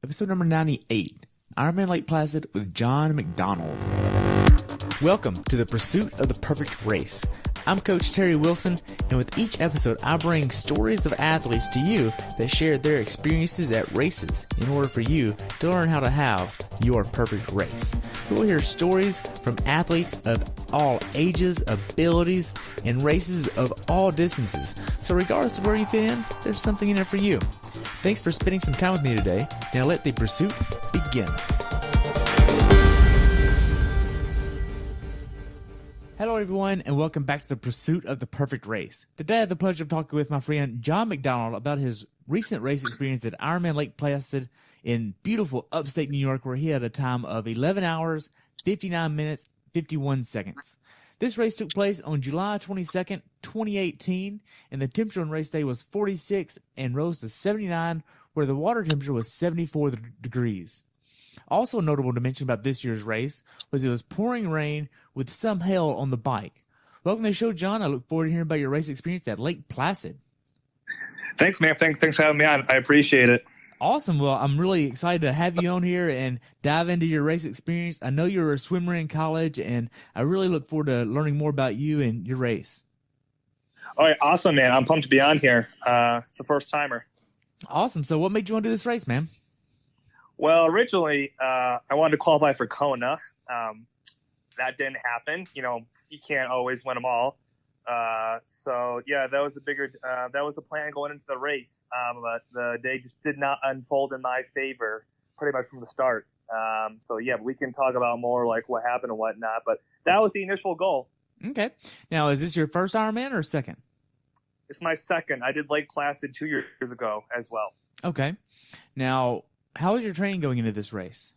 episode number 98, IRONMAN Lake Placid with John MacDonald. Welcome to the pursuit of the perfect race. I'm Coach Terry Wilson, and with each episode, I bring stories of athletes to you that share their experiences at races in order for you to learn how to have your perfect race. We'll hear stories from athletes of all ages, abilities, and races of all distances. So regardless of where you fit in, there's something in it for you. Thanks for spending some time with me today. Now let the pursuit begin. Hello everyone, and welcome back to the pursuit of the perfect race. Today I have the pleasure of talking with my friend John MacDonald about his recent race experience at IRONMAN Lake Placid in beautiful upstate New York, where he had a time of 11 hours, 59 minutes, 51 seconds. This race took place on July 22nd, 2018, and the temperature on race day was 46 and rose to 79, where the water temperature was 74 degrees. Also notable to mention about this year's race was it was pouring rain with some hail on the bike. Welcome to the show, John. I look forward to hearing about your race experience at Lake Placid. Thanks, man. Thanks for having me on. I appreciate it. Awesome. Well, I'm really excited to have you on here and dive into your race experience. I know you were a swimmer in college, and I really look forward to learning more about you and your race. All right. Awesome, man. I'm pumped to be on here. It's the first timer. Awesome. So what made you want to do this race, man? Well, originally, I wanted to qualify for Kona. That didn't happen. You know, you can't always win them all. So yeah, that was the plan going into the race. But the day just did not unfold in my favor pretty much from the start. So yeah, we can talk about more like what happened and whatnot, but that was the initial goal. Okay. Now, is this your first Ironman or second? It's my second. I did Lake Placid 2 years ago as well. Okay. Now, how was your training going into this race?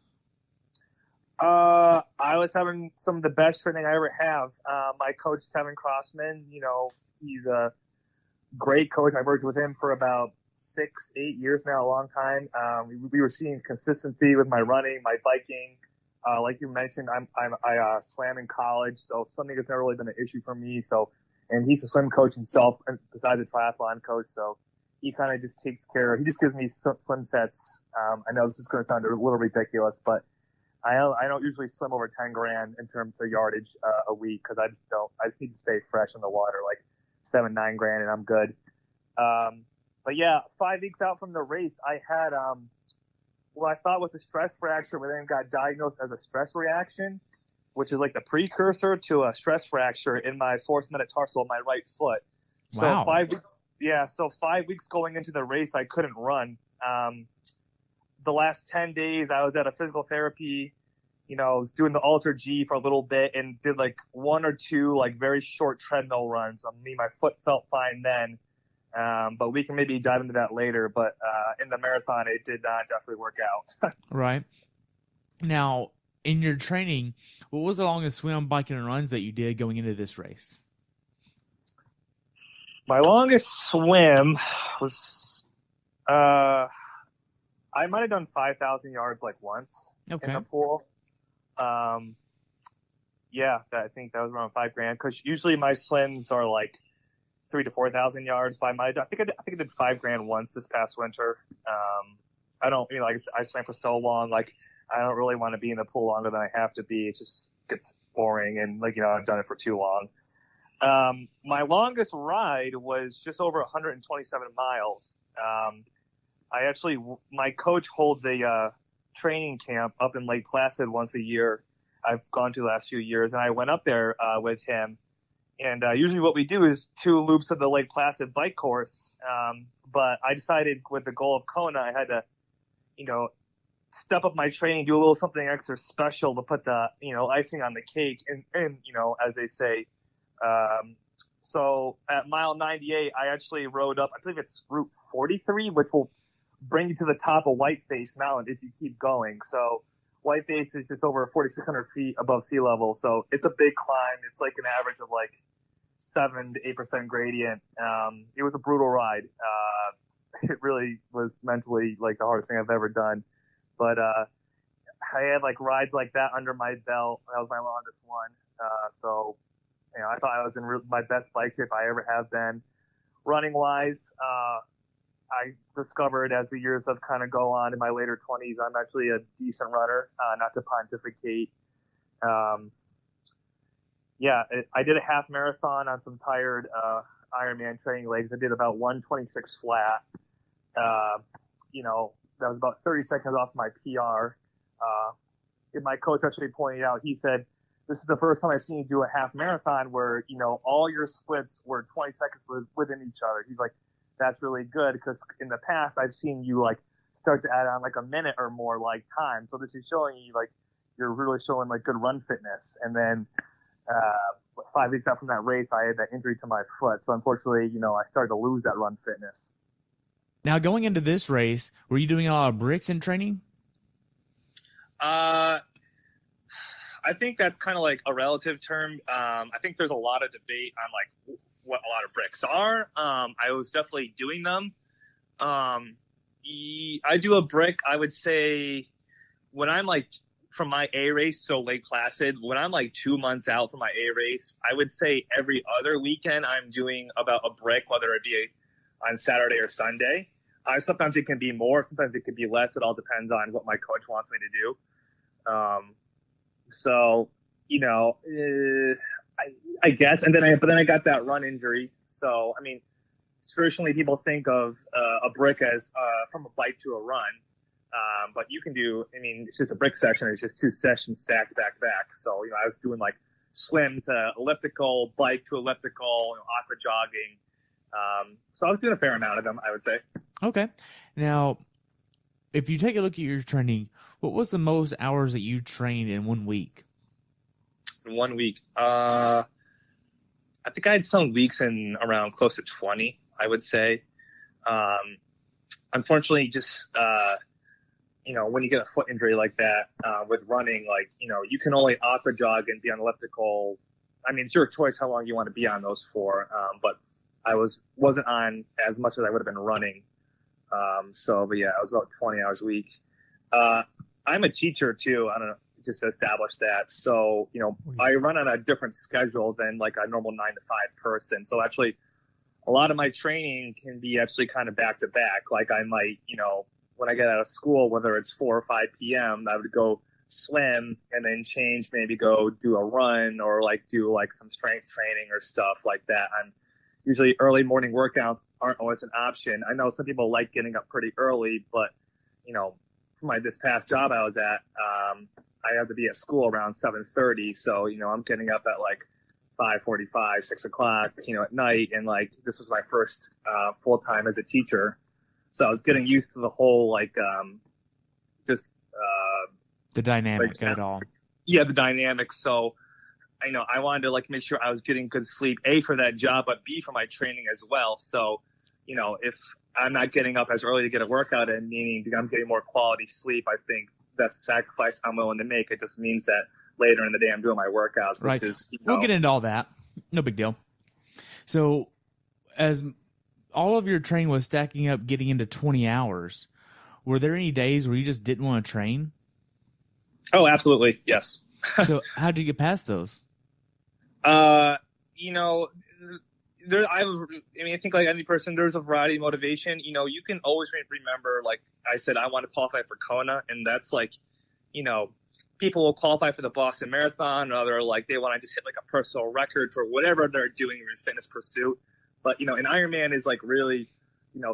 I was having some of the best training I ever have. My coach, Kevin Crossman, you know, he's a great coach. I've worked with him for about 6-8 years now, a long time. We were seeing consistency with my running, my biking. Like you mentioned, I swam in college, so swimming has never really been an issue for me. So, and he's a swim coach himself, besides a triathlon coach. So he kind of just takes care. He just gives me swim sets. I know this is going to sound a little ridiculous, but I don't usually swim over 10 grand in terms of yardage a week, because I just need to stay fresh in the water, like 7-9 grand, and I'm good. But yeah, 5 weeks out from the race, I had what I thought was a stress fracture, but then got diagnosed as a stress reaction, which is like the precursor to a stress fracture in my fourth metatarsal of my right foot. So Wow. 5 weeks. Yeah, so 5 weeks going into the race, I couldn't run. The last 10 days, I was at a physical therapy, you know, I was doing the Alter G for a little bit and did like 1 or 2 like very short treadmill runs. I mean, my foot felt fine then, but we can maybe dive into that later. But in the marathon, it did not definitely work out. Right. Now, in your training, what was the longest swim, biking, and runs that you did going into this race? My longest swim was I might have done 5,000 yards like once in the pool. Yeah, I think that was around 5 grand, because usually my swims are like 3,000 to 4,000 yards. I think I did 5 grand once this past winter. I don't, you know, like I swam for so long, like I don't really want to be in the pool longer than I have to be. It just gets boring, and like, you know, I've done it for too long. My longest ride was just over 127 miles. My coach holds a training camp up in Lake Placid once a year. I've gone to the last few years, and I went up there with him. And usually what we do is 2 loops of the Lake Placid bike course. But I decided with the goal of Kona, I had to, you know, step up my training, do a little something extra special to put the, you know, icing on the cake, and you know, as they say. So at mile 98, I actually rode up, I believe it's Route 43, which will bring you to the top of Whiteface Mountain if you keep going. So Whiteface is just over 4,600 feet above sea level. So it's a big climb. It's like an average of like 7 to 8% gradient. It was a brutal ride. It really was mentally like the hardest thing I've ever done. But I had like rides like that under my belt. That was my longest one. So, you know, I thought I was in my best bike shape I ever have been. Running wise, I discovered as the years have kind of go on in my later 20s, I'm actually a decent runner, not to pontificate. I did a half marathon on some tired Ironman training legs. I did about 126 flat. That was about 30 seconds off my PR. And my coach actually pointed out, he said, this is the first time I've seen you do a half marathon where, all your splits were 20 seconds within each other. He's like, that's really good, because in the past I've seen you like start to add on like a minute or more like time. So this is showing you like you're really showing like good run fitness. And then 5 weeks out from that race, I had that injury to my foot. So unfortunately, I started to lose that run fitness. Now, going into this race, were you doing a lot of bricks in training? I think that's kind of like a relative term. I think there's a lot of debate on like what a lot of bricks are. I was definitely doing them. I do a brick, I would say, when I'm like from my A race, so Lake Placid, when I'm like 2 months out from my A race, I would say every other weekend I'm doing about a brick, whether it be on Saturday or Sunday. Sometimes it can be more, sometimes it could be less. It all depends on what my coach wants me to do. I guess, and then I got that run injury. So, I mean, traditionally people think of a brick as from a bike to a run. But you can do, it's just a brick session. It's just 2 sessions stacked back to back. So, I was doing like swim to elliptical, bike to elliptical, aqua jogging. So I was doing a fair amount of them, I would say. Okay. Now, if you take a look at your training, what was the most hours that you trained in 1 week? In 1 week? I think I had some weeks in around close to 20, I would say. Unfortunately, just, when you get a foot injury like that, with running, you can only aqua jog and be on elliptical. It's your choice how long you want to be on those for. But I wasn't on as much as I would have been running. I was about 20 hours a week. I'm a teacher too. I don't know, just to establish that. So, I run on a different schedule than like a normal 9 to 5 person. So actually a lot of my training can be actually kind of back to back. Like I might, when I get out of school, whether it's 4 or 5 PM, I would go swim and then change, maybe go do a run or like do like some strength training or stuff like that. Usually early morning workouts aren't always an option. I know some people like getting up pretty early, but, for this past job I was at, I had to be at school around 7:30. So, I'm getting up at like 5:45, 6 o'clock, at night. And like, this was my first full time as a teacher. So I was getting used to the whole, The dynamics of it all. Yeah, the dynamics. So, I wanted to make sure I was getting good sleep, A, for that job, but B, for my training as well. So, if I'm not getting up as early to get a workout in, meaning I'm getting more quality sleep, I think that's a sacrifice I'm willing to make. It just means that later in the day I'm doing my workouts, right. Which is, We'll get into all that. No big deal. So as all of your training was stacking up, getting into 20 hours, were there any days where you just didn't want to train? Oh, absolutely. Yes. So how did you get past those? I think like any person, there's a variety of motivation. You can always remember, like I said, I want to qualify for Kona, and that's like, people will qualify for the Boston Marathon, or they're like, they want to just hit like a personal record for whatever they're doing in fitness pursuit. But, an Ironman is like really,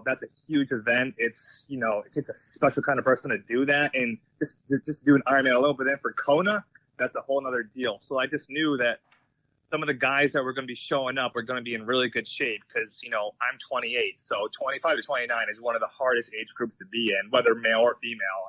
that's a huge event. It's, it takes a special kind of person to do that. And just do an Ironman alone, but then for Kona, that's a whole nother deal. So I just knew that some of the guys that were going to be showing up were going to be in really good shape because, I'm 28. So 25 to 29 is one of the hardest age groups to be in, whether male or female.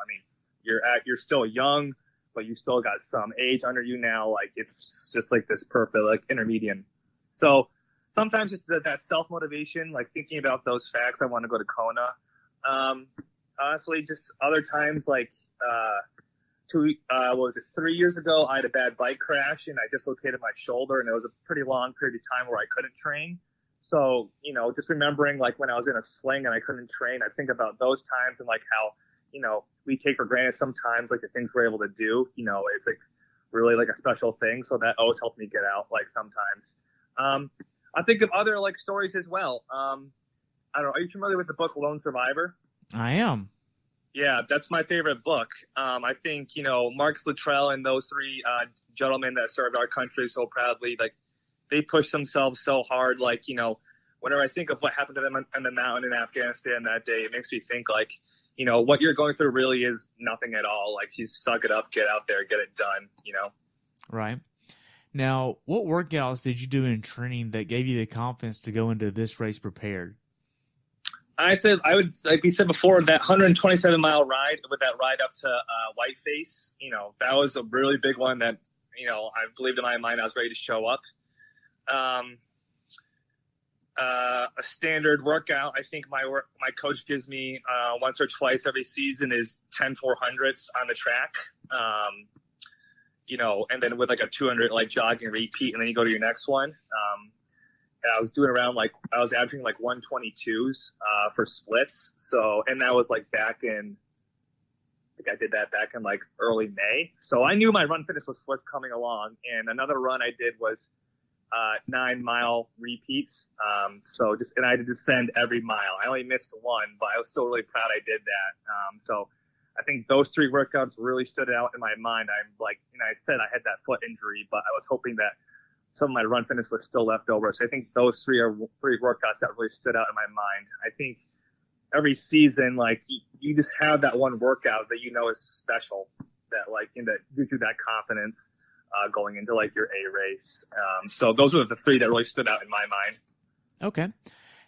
You're still young, but you still got some age under you now. Like, it's just like this perfect, like, intermediate. So sometimes just that self-motivation, like thinking about those facts, I want to go to Kona. Honestly, just other times, like, 3 years ago, I had a bad bike crash and I dislocated my shoulder, and it was a pretty long period of time where I couldn't train. So, just remembering like when I was in a sling and I couldn't train, I think about those times and like how, we take for granted sometimes like the things we're able to do, it's like really like a special thing. So that always helped me get out like sometimes. I think of other like stories as well. I don't know. Are you familiar with the book Lone Survivor? I am. Yeah, that's my favorite book. I think, Marcus Luttrell and those three gentlemen that served our country so proudly, like, they pushed themselves so hard. Like, whenever I think of what happened to them on the mountain in Afghanistan that day, it makes me think, like, what you're going through really is nothing at all. Like, you suck it up, get out there, get it done, Right. Now, what workouts did you do in training that gave you the confidence to go into this race prepared? I'd say, like we said before, that 127-mile ride, with that ride up to Whiteface, that was a really big one that, I believed in my mind I was ready to show up. A standard workout, I think my coach gives me once or twice every season is 10 400s on the track. And then with like a 200 like jogging repeat, and then you go to your next one. And I was doing I was averaging like 122s for splits. So, and that was like back in, I think I did that back in like early May. So I knew my run fitness was coming along. And another run I did was 9-mile repeats. And I had to descend every mile. I only missed one, but I was still really proud I did that. So I think those three workouts really stood out in my mind. I said I had that foot injury, but I was hoping that some of my run fitness was still left over. So I think those three are three workouts that really stood out in my mind. I think every season, like you just have that one workout that is special, that that gives you that confidence going into like your A race. So those are the three that really stood out in my mind. Okay.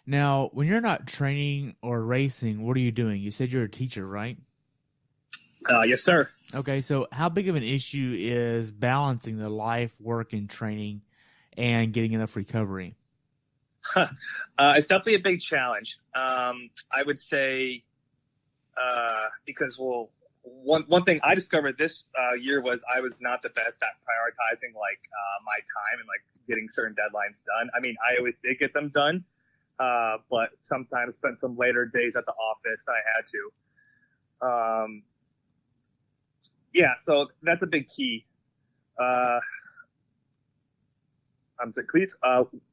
Now, when you're not training or racing, what are you doing? You said you're a teacher, right? Yes, sir. Okay, so how big of an issue is balancing the life, work, and training and getting enough recovery? It's definitely a big challenge. I would say because, one thing I discovered this year was I was not the best at prioritizing my time and getting certain deadlines done. I mean, I always did get them done, but sometimes spent some later days at the office than I had to. Yeah, so that's a big key. Please.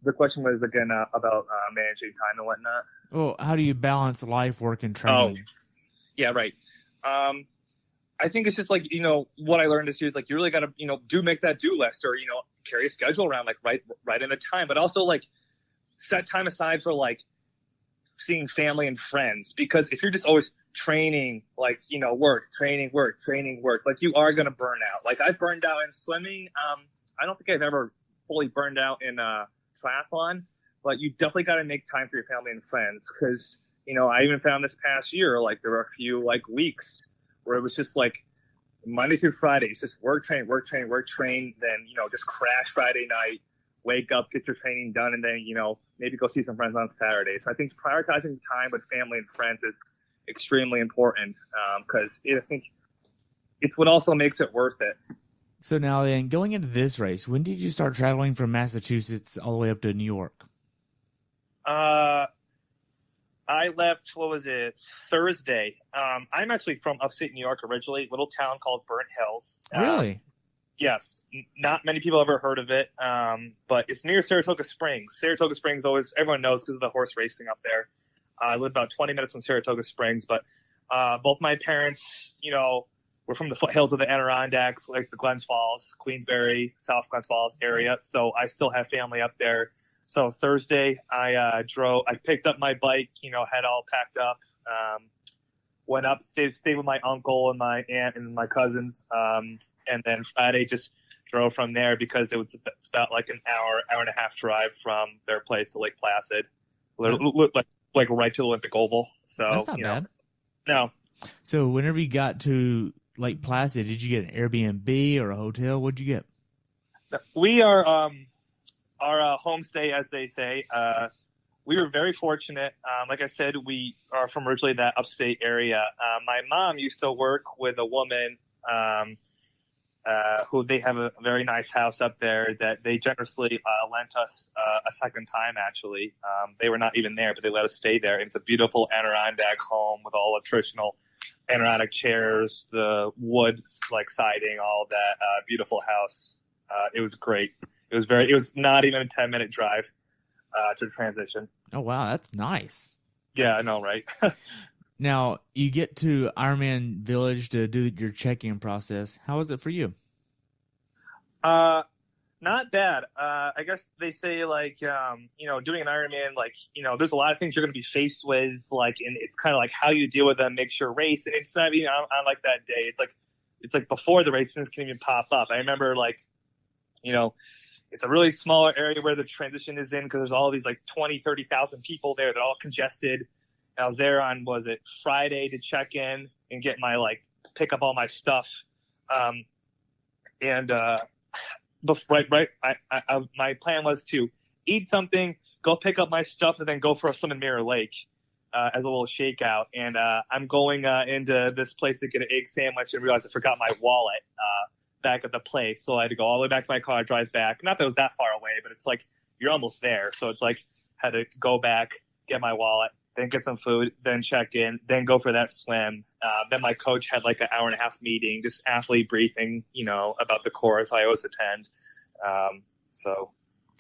The question was again about managing time and whatnot. Well, how do you balance life, work, and training? Oh, yeah, right. I think it's just what I learned this year is you really got to make that do list, or carry a schedule around right in the time, but also set time aside for seeing family and friends, because if you're just always training work, training, work, training, work, you are going to burn out. I've burned out in swimming. I don't think I've ever fully burned out in triathlon, but you definitely got to make time for your family and friends, because I even found this past year there were a few weeks where it was just Monday through Friday, it's just work, train, work, train, work, train, then just crash Friday night, wake up, get your training done, and then maybe go see some friends on Saturday. So I think prioritizing time with family and friends is extremely important, because I think it's what also makes it worth it. So now then, going into this race, when did you start traveling from Massachusetts all the way up to New York? I left, Thursday. I'm actually from upstate New York originally, a little town called Burnt Hills. Really? Yes. Not many people ever heard of it, but it's near Saratoga Springs. Saratoga Springs everyone knows because of the horse racing up there. I live about 20 minutes from Saratoga Springs, but both my parents, were from the foothills of the Adirondacks, the Glens Falls, Queensbury, South Glens Falls area. So I still have family up there. So Thursday, I picked up my bike, had all packed up, went up, stayed with my uncle and my aunt and my cousins. And then Friday just drove from there, because it's about an hour and a half drive from their place to Lake Placid, right to the Olympic Oval. So that's not bad. No. So whenever you got to Lake Placid, did you get an Airbnb or a hotel? What'd you get? We are our homestay, as they say. We were very fortunate. Like I said, we are from originally that upstate area. My mom used to work with a woman who they have a very nice house up there that they generously lent us a second time, actually. They were not even there, but they let us stay there. It's a beautiful Adirondack home with all the traditional Adirondack chairs, the wood siding, all that beautiful house. It was great. It was not even a 10-minute drive to transition. Oh, wow. That's nice. Yeah, I know, right? Now, you get to Ironman Village to do your check-in process. How was it for you? Not bad. I guess they say like, doing an Ironman, like, there's a lot of things you're going to be faced with, like, and it's kind of like how you deal with them makes your race. And it's not even on like that day. It's like before the race, things can even pop up. I remember like, it's a really smaller area where the transition is in because there's all these like 20, 30,000 people there. They're all congested. And I was there on, was it Friday to check in and get my, like, pick up all my stuff. My plan was to eat something, go pick up my stuff, and then go for a swim in Mirror Lake as a little shakeout. And I'm going into this place to get an egg sandwich and realized I forgot my wallet back at the place. So I had to go all the way back to my car, drive back. Not that it was that far away, but it's like you're almost there. So it's like had to go back, get my wallet, then get some food, then check in, then go for that swim. Then my coach had like an hour and a half meeting, just athlete briefing, about the course I always attend.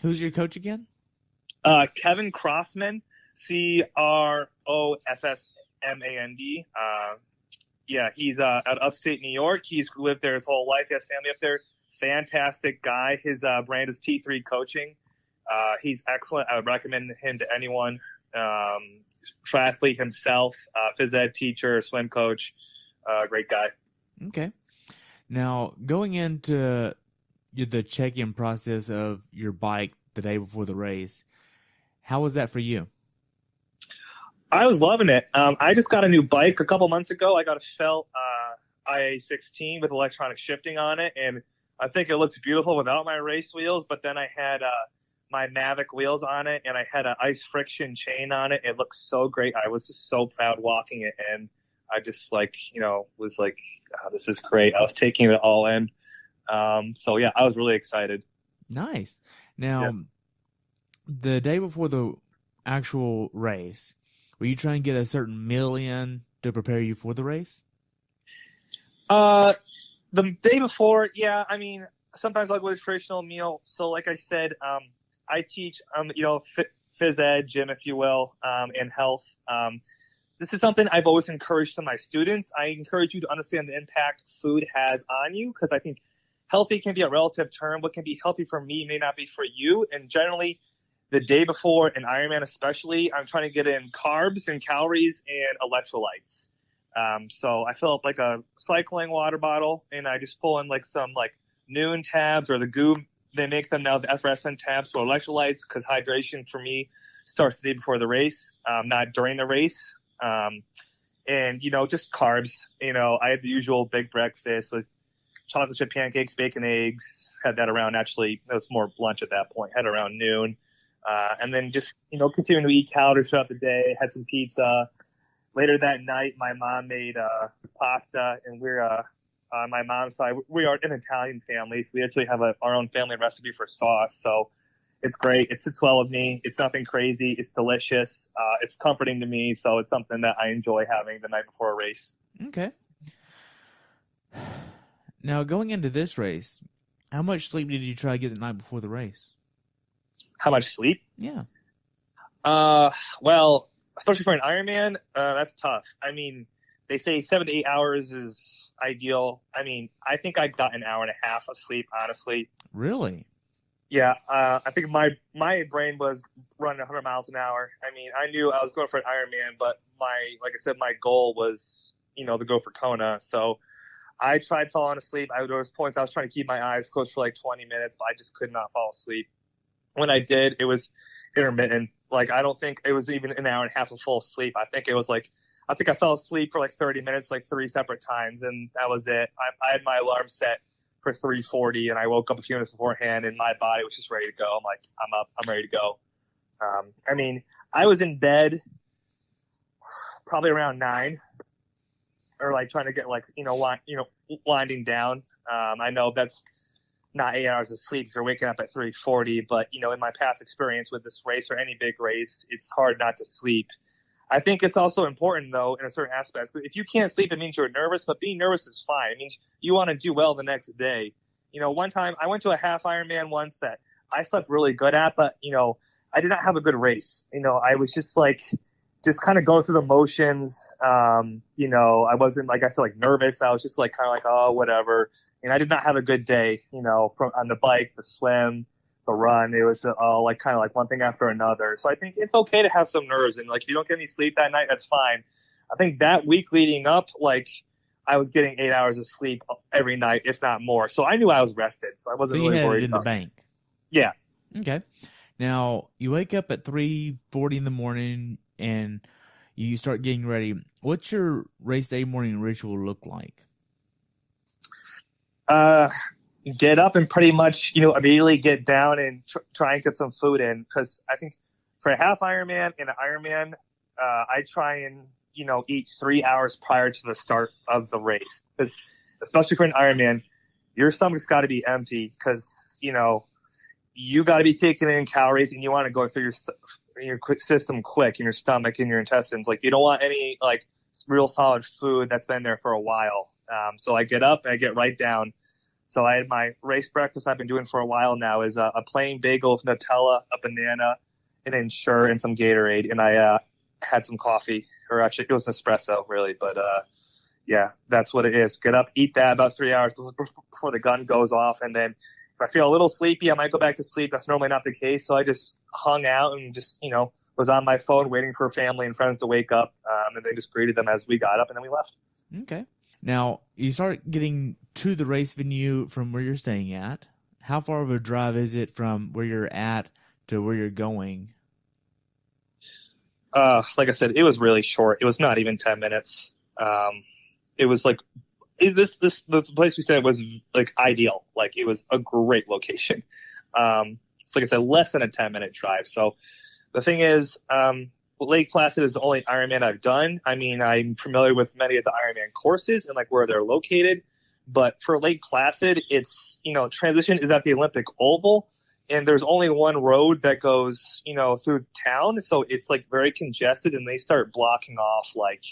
Who's your coach again? Kevin Crossman, Crossmand. Yeah, he's out of upstate New York. He's lived there his whole life. He has family up there. Fantastic guy. His brand is T3 Coaching. He's excellent. I would recommend him to anyone. Triathlete himself, phys ed teacher, swim coach, great guy. Okay. Now, going into the check-in process of your bike the day before the race, how was that for you? I was loving it. I just got a new bike a couple months ago. I got a felt IA16 with electronic shifting on it, and I think it looks beautiful without my race wheels, but then I had my Mavic wheels on it, and I had an ice friction chain on it. It looks so great. I was just so proud walking it, and I just was like, oh, this is great. I was taking it all in. So yeah, I was really excited. Nice. Now, the day before the actual race, were you trying to get a certain meal in to prepare you for the race? The day before, yeah. I mean, sometimes I'll go with a traditional meal. So like I said, I teach, phys ed, gym, if you will, and health. This is something I've always encouraged to my students. I encourage you to understand the impact food has on you, because I think healthy can be a relative term. What can be healthy for me may not be for you. And generally, the day before an Ironman especially, I'm trying to get in carbs and calories and electrolytes. So I fill up like a cycling water bottle, and I just pull in like some like Noon tabs or the Goo. They make them now, the effervescent tabs for electrolytes, because hydration for me starts the day before the race, not during the race. And, just carbs. I had the usual big breakfast with chocolate chip pancakes, bacon, eggs. Had that around, actually, it was more lunch at that point. Had it around noon. And then just, continuing to eat calories throughout the day. Had some pizza. Later that night, my mom made pasta, and we're on my mom's side, we are an Italian family. So we actually have our own family recipe for sauce. So it's great. It sits well with me. It's nothing crazy. It's delicious. It's comforting to me. So it's something that I enjoy having the night before a race. Okay. Now, going into this race, how much sleep did you try to get the night before the race? How much sleep? Yeah. Well, especially for an Ironman, that's tough. I mean, they say 7 to 8 hours is ideal. I mean, I think I got an hour and a half of sleep, honestly. Really? Yeah. I think my brain was running 100 miles an hour. I mean, I knew I was going for an Ironman, but like I said, my goal was, to go for Kona. So I tried falling asleep. There was points I was trying to keep my eyes closed for like 20 minutes, but I just could not fall asleep. When I did, it was intermittent. Like, I don't think it was even an hour and a half of full sleep. I think I fell asleep for like 30 minutes, like 3 separate times, and that was it. I had my alarm set for 3:40, and I woke up a few minutes beforehand, and my body was just ready to go. I'm like, I'm up, I'm ready to go. I mean, I was in bed probably around 9, or like trying to get like, winding down. I know that's not 8 hours of sleep if you're waking up at 3:40, but in my past experience with this race or any big race, it's hard not to sleep. I think it's also important, though, in a certain aspect. If you can't sleep, it means you're nervous, but being nervous is fine. It means you want to do well the next day. One time I went to a half Ironman once that I slept really good at, but, I did not have a good race. I was just like, just kind of going through the motions. I wasn't, like I said, like nervous. I was just like kind of like, oh, whatever. And I did not have a good day, from on the bike, the swim, the run. It was like kind of like one thing after another. So I think it's okay to have some nerves, and like if you don't get any sleep that night, that's fine. I think that week leading up, like I was getting 8 hours of sleep every night, if not more. So I knew I was rested. So I wasn't really worried. It in the bank. Yeah. Okay. Now you wake up at 3:40 in the morning and you start getting ready. What's your race day morning ritual look like? Get up and pretty much, immediately get down and try and get some food in. Because I think for a half Ironman and an Ironman, I try and, eat 3 hours prior to the start of the race. Because especially for an Ironman, your stomach's got to be empty because, you got to be taking in calories and you want to go through your system quick in your stomach and your intestines. Like you don't want any like real solid food that's been there for a while. So I get up and I get right down. So I had my race breakfast I've been doing for a while now is a plain bagel with Nutella, a banana, an Ensure, and some Gatorade. And I had some coffee, or actually it was an espresso really. But yeah, that's what it is. Get up, eat that about 3 hours before the gun goes off. And then if I feel a little sleepy, I might go back to sleep. That's normally not the case. So I just hung out and just, was on my phone waiting for family and friends to wake up. And then just greeted them as we got up and then we left. Okay. Now, you start getting to the race venue from where you're staying at. How far of a drive is it from where you're at to where you're going? Like I said, it was really short. It was not even 10 minutes. It was like the place we stayed was like ideal. Like it was a great location. It's like I said, less than a 10-minute drive. So the thing is, Lake Placid is the only Ironman I've done. I mean, I'm familiar with many of the Ironman courses and like where they're located. But for Lake Placid, it's, transition is at the Olympic Oval. And there's only one road that goes, through town. So it's like very congested and they start blocking off like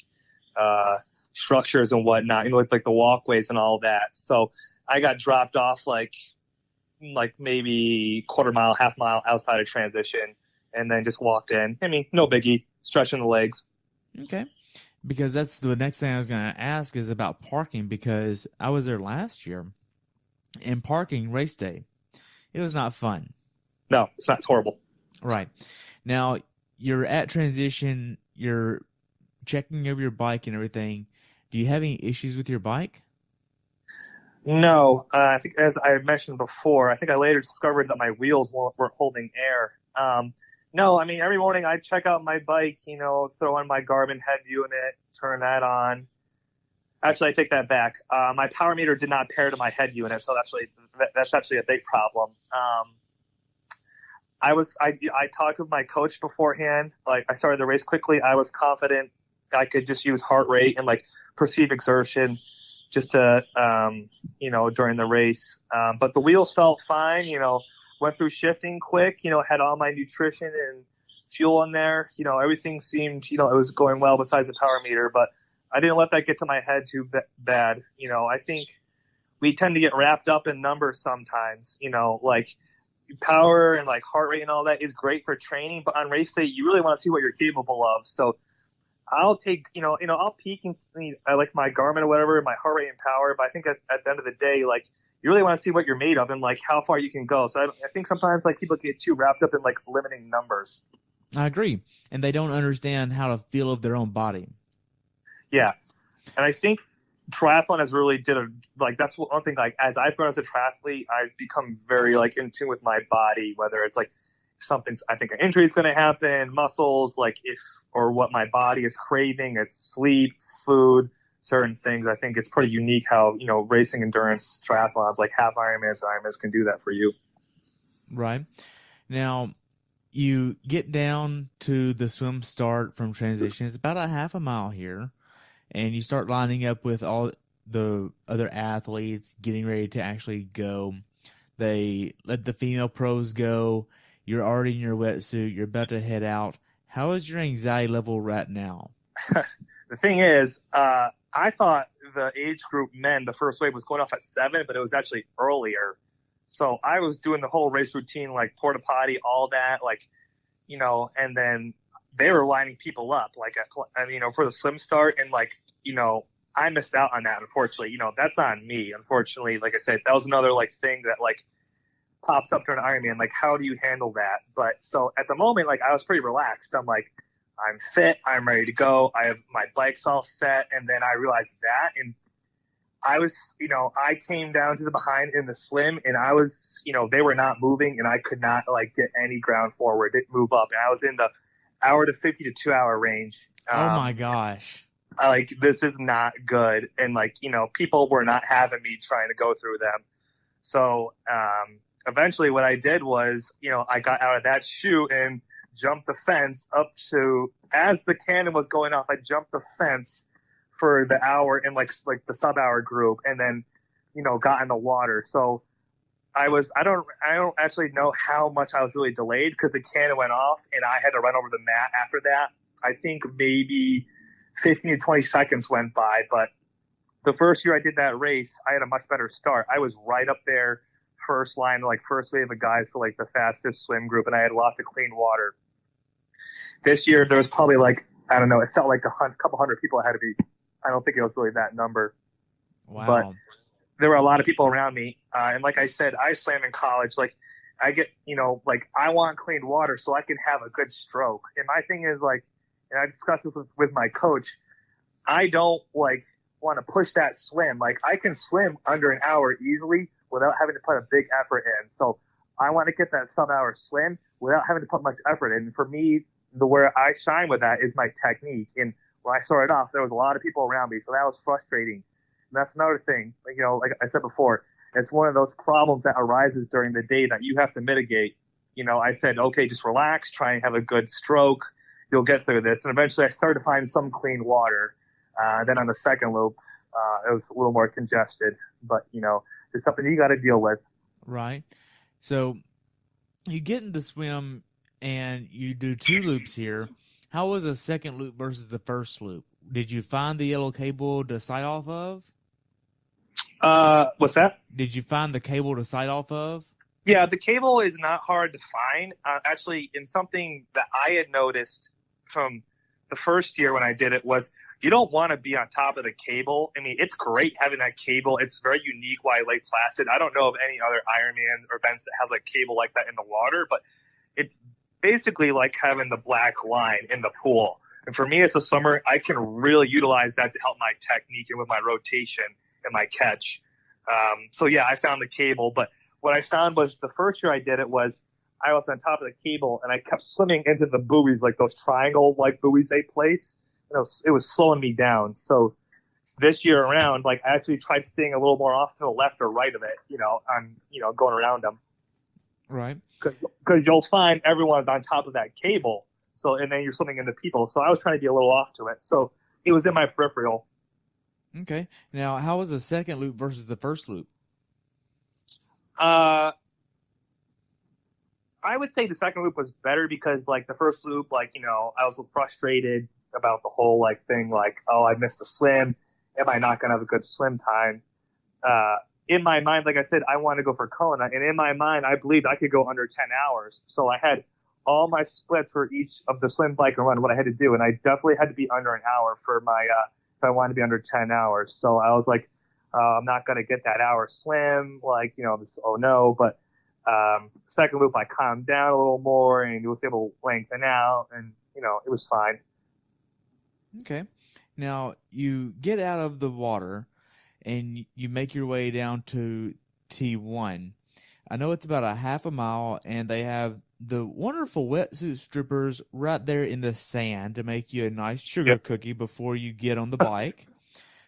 structures and whatnot, with like the walkways and all that. So I got dropped off like maybe quarter mile, half mile outside of transition and then just walked in. I mean, no biggie, stretching the legs. Okay. Because that's the next thing I was going to ask is about parking, because I was there last year and parking race day. It was not fun. No, it's not. It's horrible. Right. Now, you're at transition, you're checking over your bike and everything. Do you have any issues with your bike? No. I think, as I mentioned before, I think I later discovered that my wheels weren't holding air. No, I mean, every morning I check out my bike, throw on my Garmin head unit, turn that on. Actually, I take that back. My power meter did not pair to my head unit, so that's actually a big problem. I talked with my coach beforehand. Like, I started the race quickly. I was confident I could just use heart rate and like perceived exertion just to, during the race. But the wheels felt fine. Went through shifting quick. Had all my nutrition and fuel in there. Everything seemed, it was going well besides the power meter. But I didn't let that get to my head too bad. I think we tend to get wrapped up in numbers sometimes. Like power and like heart rate and all that is great for training, but on race day you really want to see what you're capable of. So I'll take, I'll peak and I like my Garmin or whatever, my heart rate and power. But I think at the end of the day, like you really want to see what you're made of and like how far you can go. So I think sometimes like people get too wrapped up in like limiting numbers. I agree, and they don't understand how to feel of their own body. Yeah, and I think triathlon has really that's one thing. Like as I've grown as a triathlete, I've become very like in tune with my body. Whether it's like something's, I think an injury is going to happen, muscles, like or what my body is craving. It's sleep, food, certain things. I think it's pretty unique how racing endurance triathlons like half Ironmans and Ironmans can do that for you. Right now, you get down to the swim start from transition. It's about a half a mile here. And you start lining up with all the other athletes getting ready to actually go. They let the female pros go. You're already in your wetsuit. You're about to head out. How is your anxiety level right now? The thing is, I thought the age group men, the first wave was going off at 7, but it was actually earlier. So I was doing the whole race routine, like porta potty, all that, like, and then they were lining people up for the swim start. And I missed out on that, unfortunately. That's on me, unfortunately. Like I said, that was another thing that pops up during Ironman. How do you handle that? But so at the moment, I was pretty relaxed. I'm I'm fit, I'm ready to go. I have my bikes all set. And then I realized that, and I was, I came down to the behind in the swim, and I was, they were not moving, and I could not get any ground forward, didn't move up. And I was in the hour to 50 to 2 hour range. Oh my gosh. This is not good. And people were not having me trying to go through them. So, eventually what I did was, I got out of that chute and jumped the fence up to, as the cannon was going off, I jumped the fence for the hour in the sub-hour group, and then, got in the water. So I don't actually know how much I was really delayed, because the cannon went off and I had to run over the mat after that. I think maybe 15 to 20 seconds went by, but the first year I did that race, I had a much better start. I was right up there, first line, first wave of guys for the fastest swim group, and I had lots of clean water. This year there was probably I don't know, it felt like a couple hundred people ahead of me. I don't think it was really that number. Wow. But there were a lot of people around me. And like I said, I swam in college. I get, I want clean water so I can have a good stroke. And my thing is and I discussed this with my coach, I don't want to push that swim. I can swim under an hour easily without having to put a big effort in. So I want to get that sub-hour swim without having to put much effort in. And for me, where I shine with that is my technique. And when I started off, there was a lot of people around me, so that was frustrating. And that's another thing, like I said before, it's one of those problems that arises during the day that you have to mitigate. I said, okay, just relax, try and have a good stroke. You'll get through this. And eventually I started to find some clean water. Then on the second loop, it was a little more congested, but it's something you got to deal with. Right. So you get in the swim and you do 2 loops here. How was the second loop versus the first loop? Did you find the yellow cable to sight off of? What's that? Did you find the cable to sight off of? Yeah, the cable is not hard to find. Actually, in something that I had noticed from the first year when I did it was you don't want to be on top of the cable. I mean, it's great having that cable. It's very unique why Lake Placid. I don't know of any other Ironman events that has a cable like that in the water, but it's basically like having the black line in the pool. And for me, it's a summer. I can really utilize that to help my technique and with my rotation and my catch. So yeah, I found the cable, but what I found was the first year I did it was I was on top of the cable and I kept swimming into the buoys, like those triangle like buoys they place. It was slowing me down. So this year around, I actually tried staying a little more off to the left or right of it, I'm, going around them. Right. Because you'll find everyone's on top of that cable. So, and then you're swimming into people. So I was trying to be a little off to it. So it was in my peripheral. Okay. Now, how was the second loop versus the first loop? I would say the second loop was better because the first loop, I was frustrated about the whole thing, oh, I missed a swim. Am I not going to have a good swim time? In my mind, like I said, I want to go for Kona. And in my mind, I believed I could go under 10 hours. So I had all my splits for each of the swim, bike, and run, what I had to do. And I definitely had to be under an hour for my, if I wanted to be under 10 hours. So I was like, I'm not going to get that hour swim, oh no. But second loop, I calmed down a little more and was able to lengthen out, and, it was fine. Okay. Now, you get out of the water and you make your way down to T1. I know it's about a half a mile, and they have the wonderful wetsuit strippers right there in the sand to make you a nice sugar cookie before you get on the bike.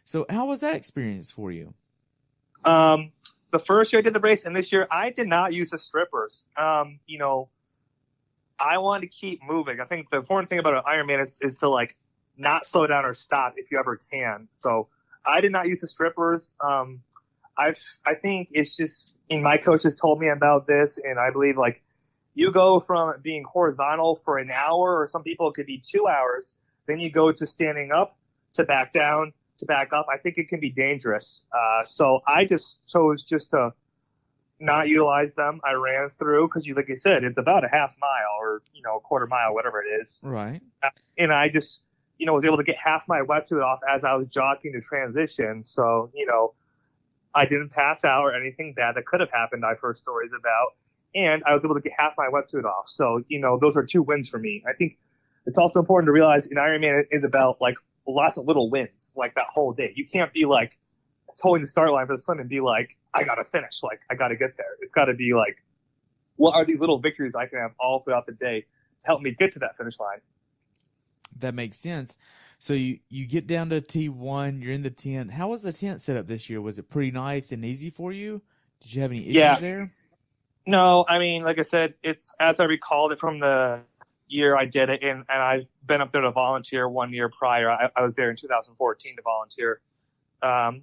So how was that experience for you? The first year I did the race, and this year I did not use the strippers. I want to keep moving. I think the important thing about an Ironman is to not slow down or stop if you ever can. So I did not use the strippers. I think it's just, my coaches told me about this, and I believe you go from being horizontal for an hour, or some people it could be 2 hours, then you go to standing up, to back down, to back up. I think it can be dangerous. So I just chose to not utilize them. I ran through because, like you said, it's about a half mile. or, quarter mile, whatever it is. Right. And I just, was able to get half my wetsuit off as I was jogging to transition. So, I didn't pass out or anything bad that could have happened I've heard stories about. And I was able to get half my wetsuit off. So, those are 2 wins for me. I think it's also important to realize an Ironman is about like lots of little wins, like that whole day. You can't be like towing the start line for the swim and be like, I got to finish. Like, I got to get there. It's got to be like, what are these little victories I can have all throughout the day to help me get to that finish line? That makes sense. So you get down to T1, you're in the tent. How was the tent set up this year? Was it pretty nice and easy for you? Did you have any issues there? No, I mean, like I said, it's as I recalled it from the year I did it, and I've been up there to volunteer 1 year prior. I was there in 2014 to volunteer.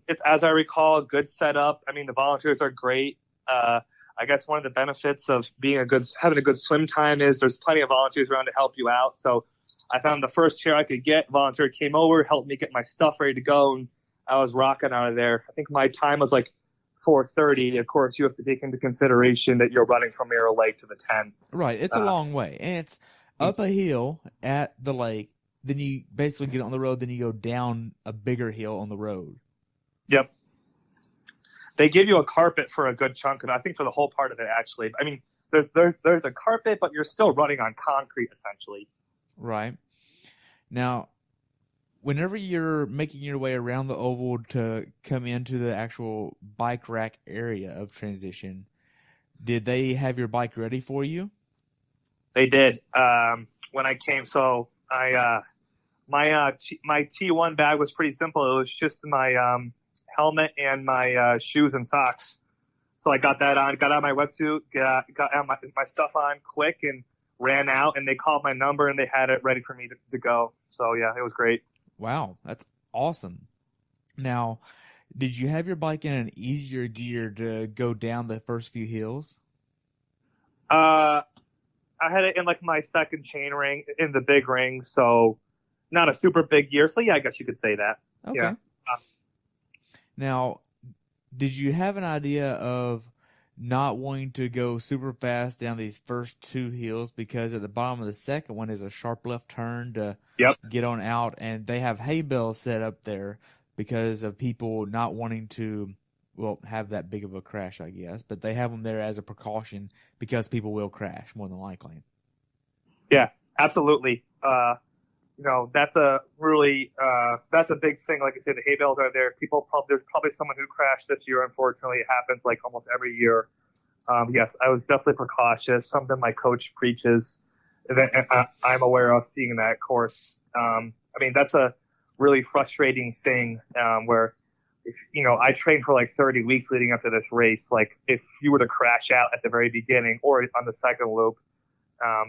It's as I recall, a good setup. I mean, the volunteers are great. I guess one of the benefits of having a good swim time is there's plenty of volunteers around to help you out. So I found the first chair I could get. Volunteer came over, helped me get my stuff ready to go, and I was rocking out of there. I think my time was like 4:30. Of course, you have to take into consideration that you're running from Mirror Lake to the 10. Right. It's a long way, and it's up a hill at the lake. Then you basically get on the road. Then you go down a bigger hill on the road. Yep. They give you a carpet for a good chunk of it. I think for the whole part of it, actually. I mean, there's a carpet, but you're still running on concrete, essentially. Right. Now, whenever you're making your way around the oval to come into the actual bike rack area of transition, did they have your bike ready for you? They did. When I came, so my T1 bag was pretty simple. It was just my helmet and my shoes and socks. So I got that on, got out my wetsuit, got out my stuff on quick, and ran out. And they called my number, and they had it ready for me to go. So yeah, it was great. Wow, that's awesome. Now, did you have your bike in an easier gear to go down the first few hills? I had it in like my second chain ring in the big ring, so not a super big gear. So yeah, I guess you could say that. Okay. Yeah. Now, did you have an idea of not wanting to go super fast down these first 2 hills because at the bottom of the second one is a sharp left turn to get on out, and they have hay bales set up there because of people not wanting to, have that big of a crash, I guess, but they have them there as a precaution because people will crash more than likely. Yeah, absolutely. That's a really that's a big thing. Like I said, the hay bales are there. There's probably someone who crashed this year. Unfortunately, it happens like almost every year. Yes, I was definitely precautious. Something my coach preaches that I'm aware of seeing that course. I mean, that's a really frustrating thing where, I trained for like 30 weeks leading up to this race. Like if you were to crash out at the very beginning or on the second loop,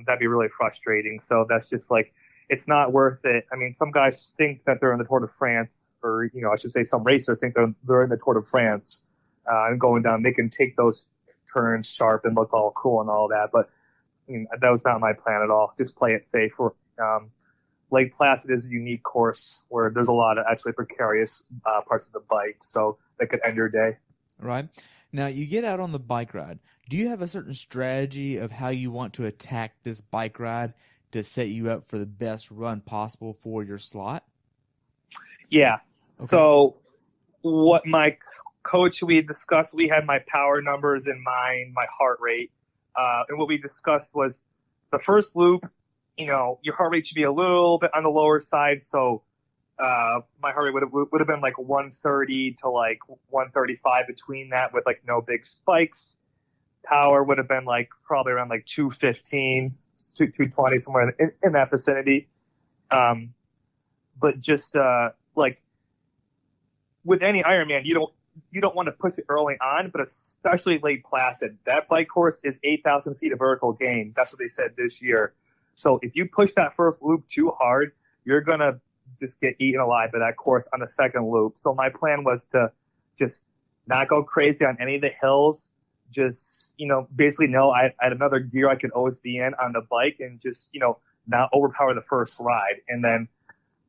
that'd be really frustrating. So that's just like, it's not worth it. I mean, some guys think that they're in the Tour de France, or, I should say some racers think they're in the Tour de France and going down. They can take those turns sharp and look all cool and all that. But that was not my plan at all. Just play it safe. Lake Placid is a unique course where there's a lot of actually precarious parts of the bike, so that could end your day. Right. Now, you get out on the bike ride. Do you have a certain strategy of how you want to attack this bike ride to set you up for the best run possible for your slot? Yeah. Okay. So what my coach, we discussed, we had my power numbers in mind, my heart rate. And what we discussed was the first loop, your heart rate should be a little bit on the lower side. So my heart rate would have been like 130 to like 135 between that with like no big spikes. Power would have been like probably around like 215, 220, somewhere in that vicinity. But just like with any Ironman, you don't want to push it early on, but especially Lake Placid. That bike course is 8,000 feet of vertical gain. That's what they said this year. So if you push that first loop too hard, you're going to just get eaten alive by that course on the second loop. So my plan was to just not go crazy on any of the hills. Just, basically know I had another gear I could always be in on the bike and just, not overpower the first ride. And then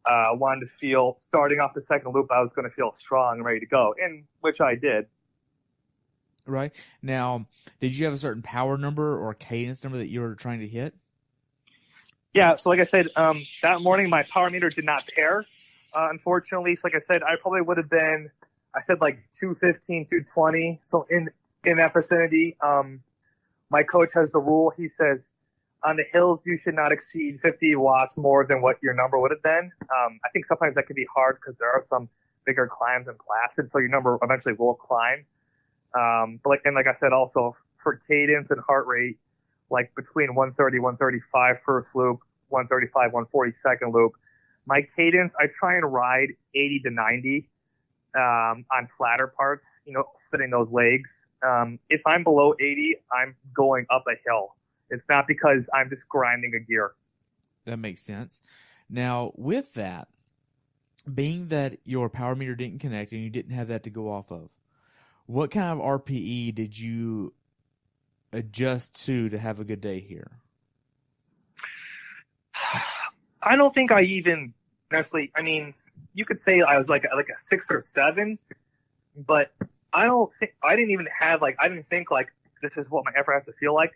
wanted to feel, starting off the second loop, I was going to feel strong and ready to go, and which I did. Right. Now, did you have a certain power number or cadence number that you were trying to hit? Yeah, so like I said, that morning my power meter did not pair, unfortunately. So like I said, I probably would have been, I said like 215, 220. So in that vicinity, my coach has the rule. He says on the hills, you should not exceed 50 watts more than what your number would have been. I think sometimes that can be hard because there are some bigger climbs in Placid, so your number eventually will climb. But like I said, also for cadence and heart rate, like between 130, 135 first loop, 135, 140 second loop. My cadence, I try and ride 80 to 90 on flatter parts, fitting those legs. If I'm below 80, I'm going up a hill. It's not because I'm just grinding a gear. That makes sense. Now, with that, being that your power meter didn't connect and you didn't have that to go off of, what kind of RPE did you adjust to have a good day here? I don't think I even necessarily, you could say I was like a 6 or 7, but I didn't think like this is what my effort has to feel like.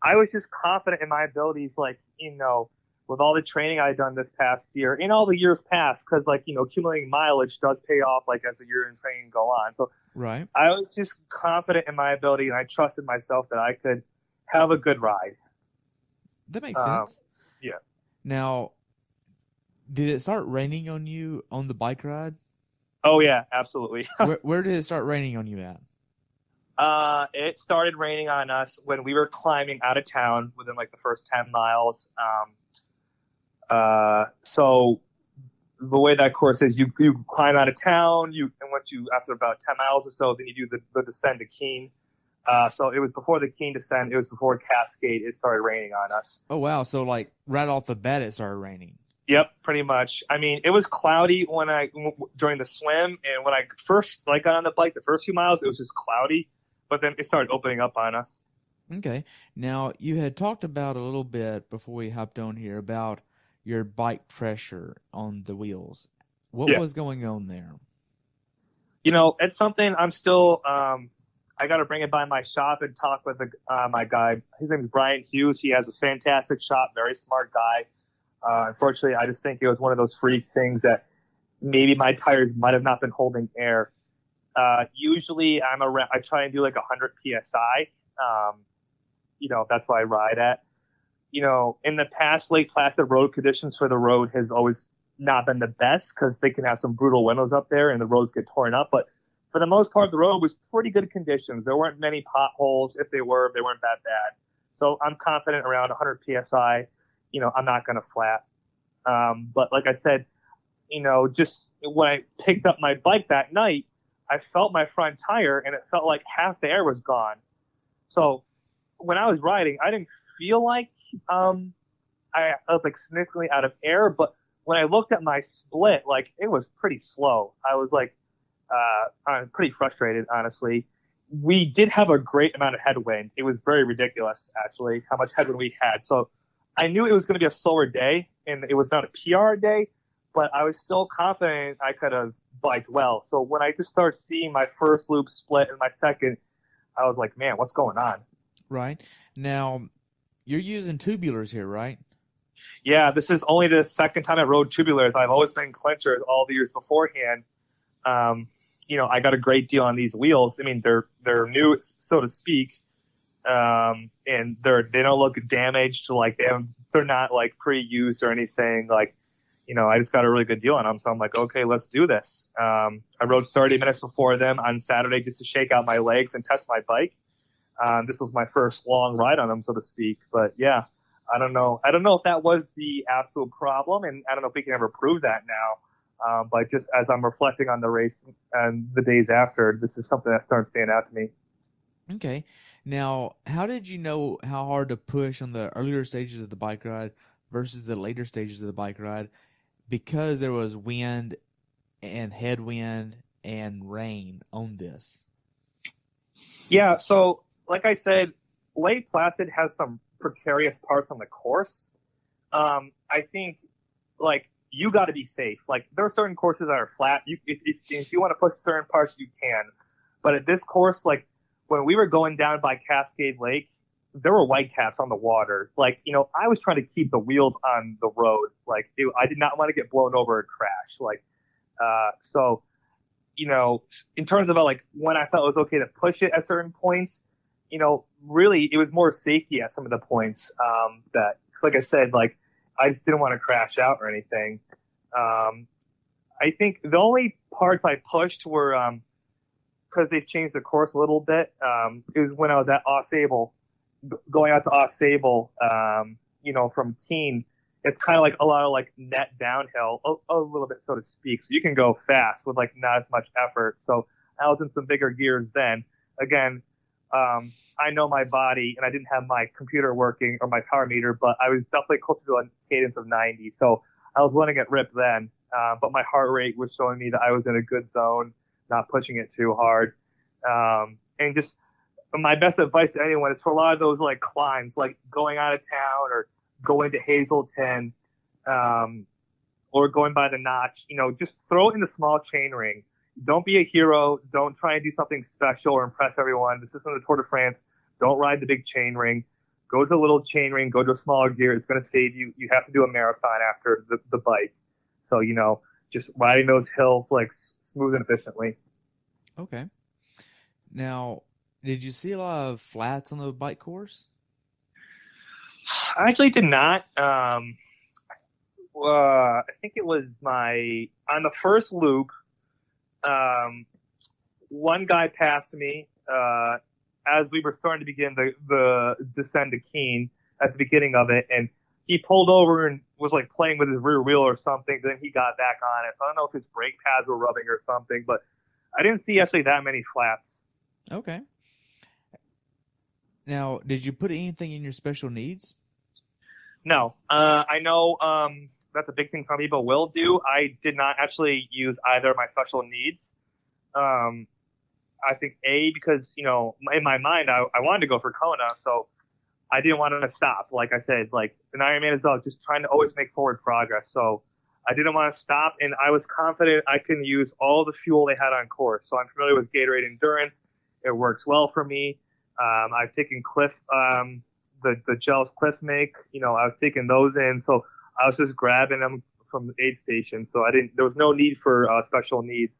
I was just confident in my abilities, like, with all the training I had done this past year, in all the years past, because, accumulating mileage does pay off, like, as the year in training go on. So right. I was just confident in my ability, and I trusted myself that I could have a good ride. That makes sense. Yeah. Now, did it start raining on you on the bike ride? Oh, yeah, absolutely. Where did it start raining on you at? It started raining on us when we were climbing out of town within like the first 10 miles. So the way that course is, you climb out of town, and once after about 10 miles or so, then you do the descent to Keene. So it was before the Keene descent. It was before Cascade. It started raining on us. Oh, wow. So like right off the bat, it started raining. Yep, pretty much. It was cloudy during the swim, and when I first got on the bike, the first few miles, it was just cloudy. But then it started opening up on us. Okay. Now, you had talked about a little bit before we hopped on here about your bike pressure on the wheels. What was going on there? It's something I'm still I got to bring it by my shop and talk with my guy. His name is Brian Hughes. He has a fantastic shop, very smart guy. Unfortunately, I just think it was one of those freak things that maybe my tires might have not been holding air. Usually I try and do like 100 PSI. That's what I ride at. In the past, Lake Placid road conditions for the road has always not been the best because they can have some brutal windows up there and the roads get torn up. But for the most part, the road was pretty good conditions. There weren't many potholes. If they were, they weren't that bad. So I'm confident around 100 PSI, I'm not going to flat. But like I said, just when I picked up my bike that night, I felt my front tire and it felt like half the air was gone. So when I was riding, I didn't feel like I was like significantly out of air, but when I looked at my split, like it was pretty slow. I was like, I'm pretty frustrated, honestly. We did have a great amount of headwind. It was very ridiculous, actually, how much headwind we had. So I knew it was going to be a slower day, and it was not a PR day, but I was still confident I could have biked well. So when I just started seeing my first loop split and my second, I was like, man, what's going on? Right. Now, you're using tubulars here, right? Yeah, this is only the second time I rode tubulars. I've always been clinchers all the years beforehand. I got a great deal on these wheels. They're new, so to speak, and they don't look damaged. Like they're not like pre-used or anything. Like, I just got a really good deal on them. So I'm like, okay, let's do this. I rode 30 minutes before them on Saturday just to shake out my legs and test my bike. This was my first long ride on them, so to speak. But yeah, I don't know if that was the absolute problem, and I don't know if we can ever prove that now. But just as I'm reflecting on the race and the days after, this is something that started standing out to me. Okay. Now, how did you know how hard to push on the earlier stages of the bike ride versus the later stages of the bike ride? Because there was wind and headwind and rain on this. Yeah, so like I said, Lake Placid has some precarious parts on the course. I think, you got to be safe. Like, there are certain courses that are flat. If you want to push certain parts, you can. But at this course, when we were going down by Cascade Lake, there were whitecaps on the water. Like, you know, I was trying to keep the wheels on the road. Like, I did not want to get blown over or crash. Like, so, you know, in terms of like when I felt it was okay to push it at certain points, you know, really it was more safety at some of the points. That, cause like I said, like I just didn't want to crash out or anything. I think the only parts I pushed were, because they've changed the course a little bit. It was when I was at Au going out to Au you know, from Keene. It's kind of like a lot of like net downhill, a little bit, so to speak. So you can go fast with like not as much effort. So I was in some bigger gears then. Again, I know my body and I didn't have my computer working or my power meter, but I was definitely close to a cadence of 90. So I was letting it rip then. But my heart rate was showing me that I was in a good zone, not pushing it too hard. And just my best advice to anyone is for a lot of those like climbs, like going out of town or going to Hazelton, or going by the Notch, you know, just throw it in the small chain ring. Don't be a hero. Don't try and do something special or impress everyone. This isn't the Tour de France. Don't ride the big chain ring. Go to the little chain ring. Go to a smaller gear. It's going to save you. You have to do a marathon after the bike. So, you know, just riding those hills like smooth and efficiently. Okay. Now, did you see a lot of flats on the bike course? I actually did not. I think it was on the first loop, one guy passed me as we were starting to begin the descend to Keene at the beginning of it, and he pulled over and was like playing with his rear wheel or something. Then he got back on it. So I don't know if his brake pads were rubbing or something, but I didn't see actually that many flats. Okay. Now, did you put anything in your special needs? No. I know that's a big thing some people will do. I did not actually use either of my special needs. I think because, you know, in my mind, I wanted to go for Kona, so I didn't want to stop. Like I said, like an Ironman is about just trying to always make forward progress. So I didn't want to stop, and I was confident I can use all the fuel they had on course. So I'm familiar with Gatorade Endurance. It works well for me. I've taken Cliff, the gels Cliff make. You know, I was taking those in, so I was just grabbing them from the aid station. So there was no need for special needs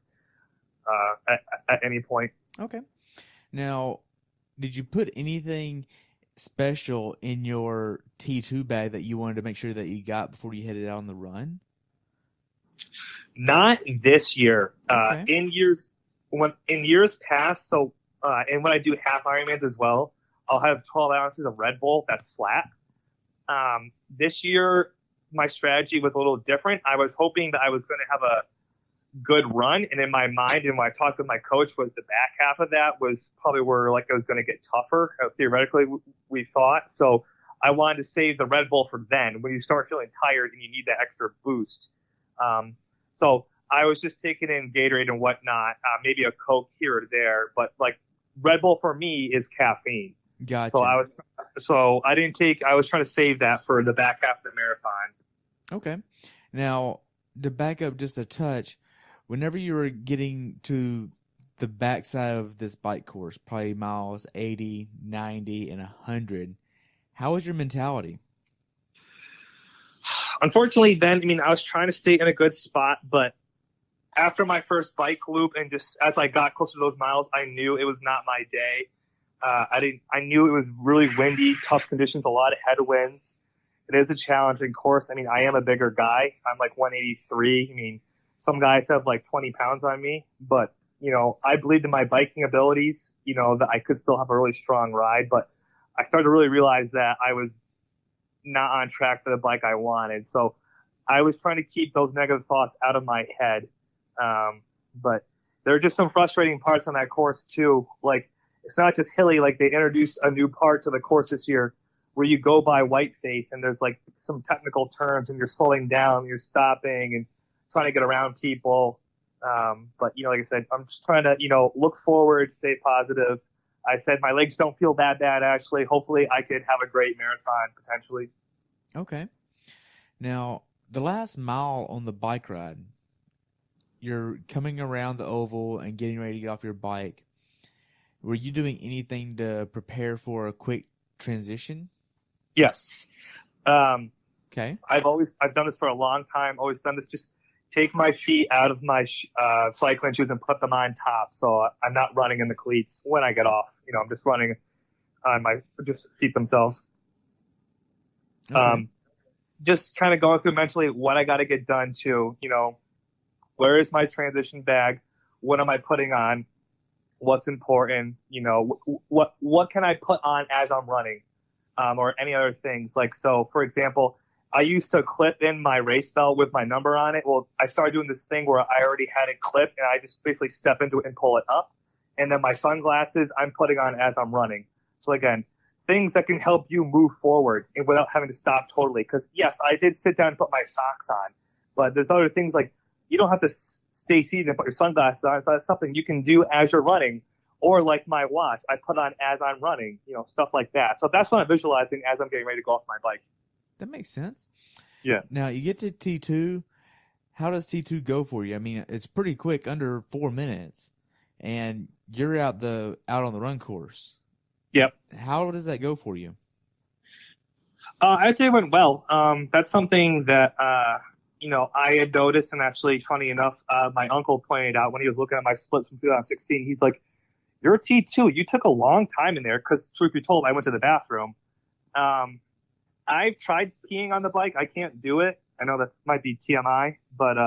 at any point. Okay. Now, did you put anything special in your T2 bag that you wanted to make sure that you got before you headed out on the run? Not this year. Okay. In years past, so and when I do half Ironmans as well, I'll have 12 ounces of Red Bull that's flat. This year, my strategy was a little different. I was hoping that I was going to have a good run, and in my mind, and when I talked with my coach, was the back half of that was probably where like it was going to get tougher. Theoretically, we thought. So I wanted to save the Red Bull for then, when you start feeling tired and you need that extra boost. So I was just taking in Gatorade and whatnot, maybe a Coke here or there, but like Red Bull for me is caffeine. Gotcha. I was trying to save that for the back half of the marathon. Okay. Now, to back up just a touch, whenever you were getting to the backside of this bike course, probably miles 80, 90, and 100, how was your mentality? Unfortunately, then, I mean, I was trying to stay in a good spot, but after my first bike loop and just as I got closer to those miles, I knew it was not my day. I knew it was really windy, tough conditions, a lot of headwinds. It is a challenging course. I mean, I am a bigger guy. I'm like 183. I mean, some guys have like 20 pounds on me, but, you know, I believed in my biking abilities, you know, that I could still have a really strong ride, but I started to really realize that I was not on track for the bike I wanted. So I was trying to keep those negative thoughts out of my head. But there are just some frustrating parts on that course too. Like, it's not just hilly. Like, they introduced a new part to the course this year where you go by Whiteface and there's like some technical turns and you're slowing down, you're stopping and trying to get around people. But, you know, like I said, I'm just trying to, you know, look forward, stay positive. I said my legs don't feel that bad, actually. Hopefully I could have a great marathon, potentially. Okay. Now, the last mile on the bike ride, you're coming around the oval and getting ready to get off your bike. Were you doing anything to prepare for a quick transition? Yes. Okay. I've done this for a long time. Always done this. Just take my feet out of my cycling shoes and put them on top. So I'm not running in the cleats when I get off. I'm just running on my just seat themselves. Okay. Just kind of going through mentally what I got to get done too. Where is my transition bag? What am I putting on? What's important? What can I put on as I'm running? Or any other things. Like, so for example, I used to clip in my race belt with my number on it. Well, I started doing this thing where I already had it clipped and I just basically step into it and pull it up. And then my sunglasses I'm putting on as I'm running. So again, things that can help you move forward and without having to stop totally. Because yes, I did sit down and put my socks on, but there's other things like you don't have to stay seated and put your sunglasses on. So that's something you can do as you're running. Or like my watch, I put on as I'm running, stuff like that. So that's what I'm visualizing as I'm getting ready to go off my bike. That makes sense. Yeah. Now, you get to T2. How does T2 go for you? I mean, it's pretty quick, under 4 minutes, and you're out on the run course. Yep. How does that go for you? I'd say it went well. That's something that, I had noticed, and actually, funny enough, my uncle pointed out when he was looking at my splits from 2016, he's like, you're a T2. You took a long time in there because, truth be told, I went to the bathroom. I've tried peeing on the bike. I can't do it. I know that might be TMI, but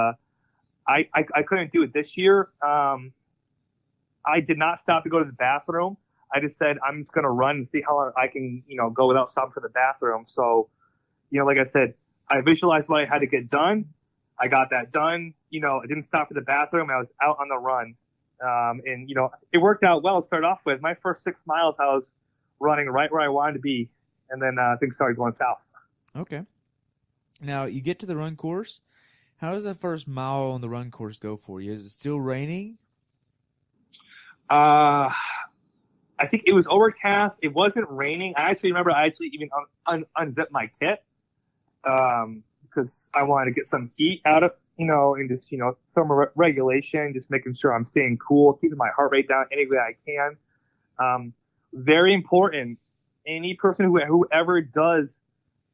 I couldn't do it this year. I did not stop to go to the bathroom. I just said I'm just going to run and see how long I can, go without stopping for the bathroom. So, like I said, I visualized what I had to get done. I got that done. I didn't stop for the bathroom. I was out on the run. And it worked out well to start off with. My first 6 miles, I was running right where I wanted to be. And then things started going south. Okay. Now, you get to the run course. How does that first mile on the run course go for you? Is it still raining? I think it was overcast. It wasn't raining. I actually remember I even unzipped my kit because I wanted to get some heat out of, and just, thermal regulation, just making sure I'm staying cool, keeping my heart rate down any way I can. Very important. Any person whoever does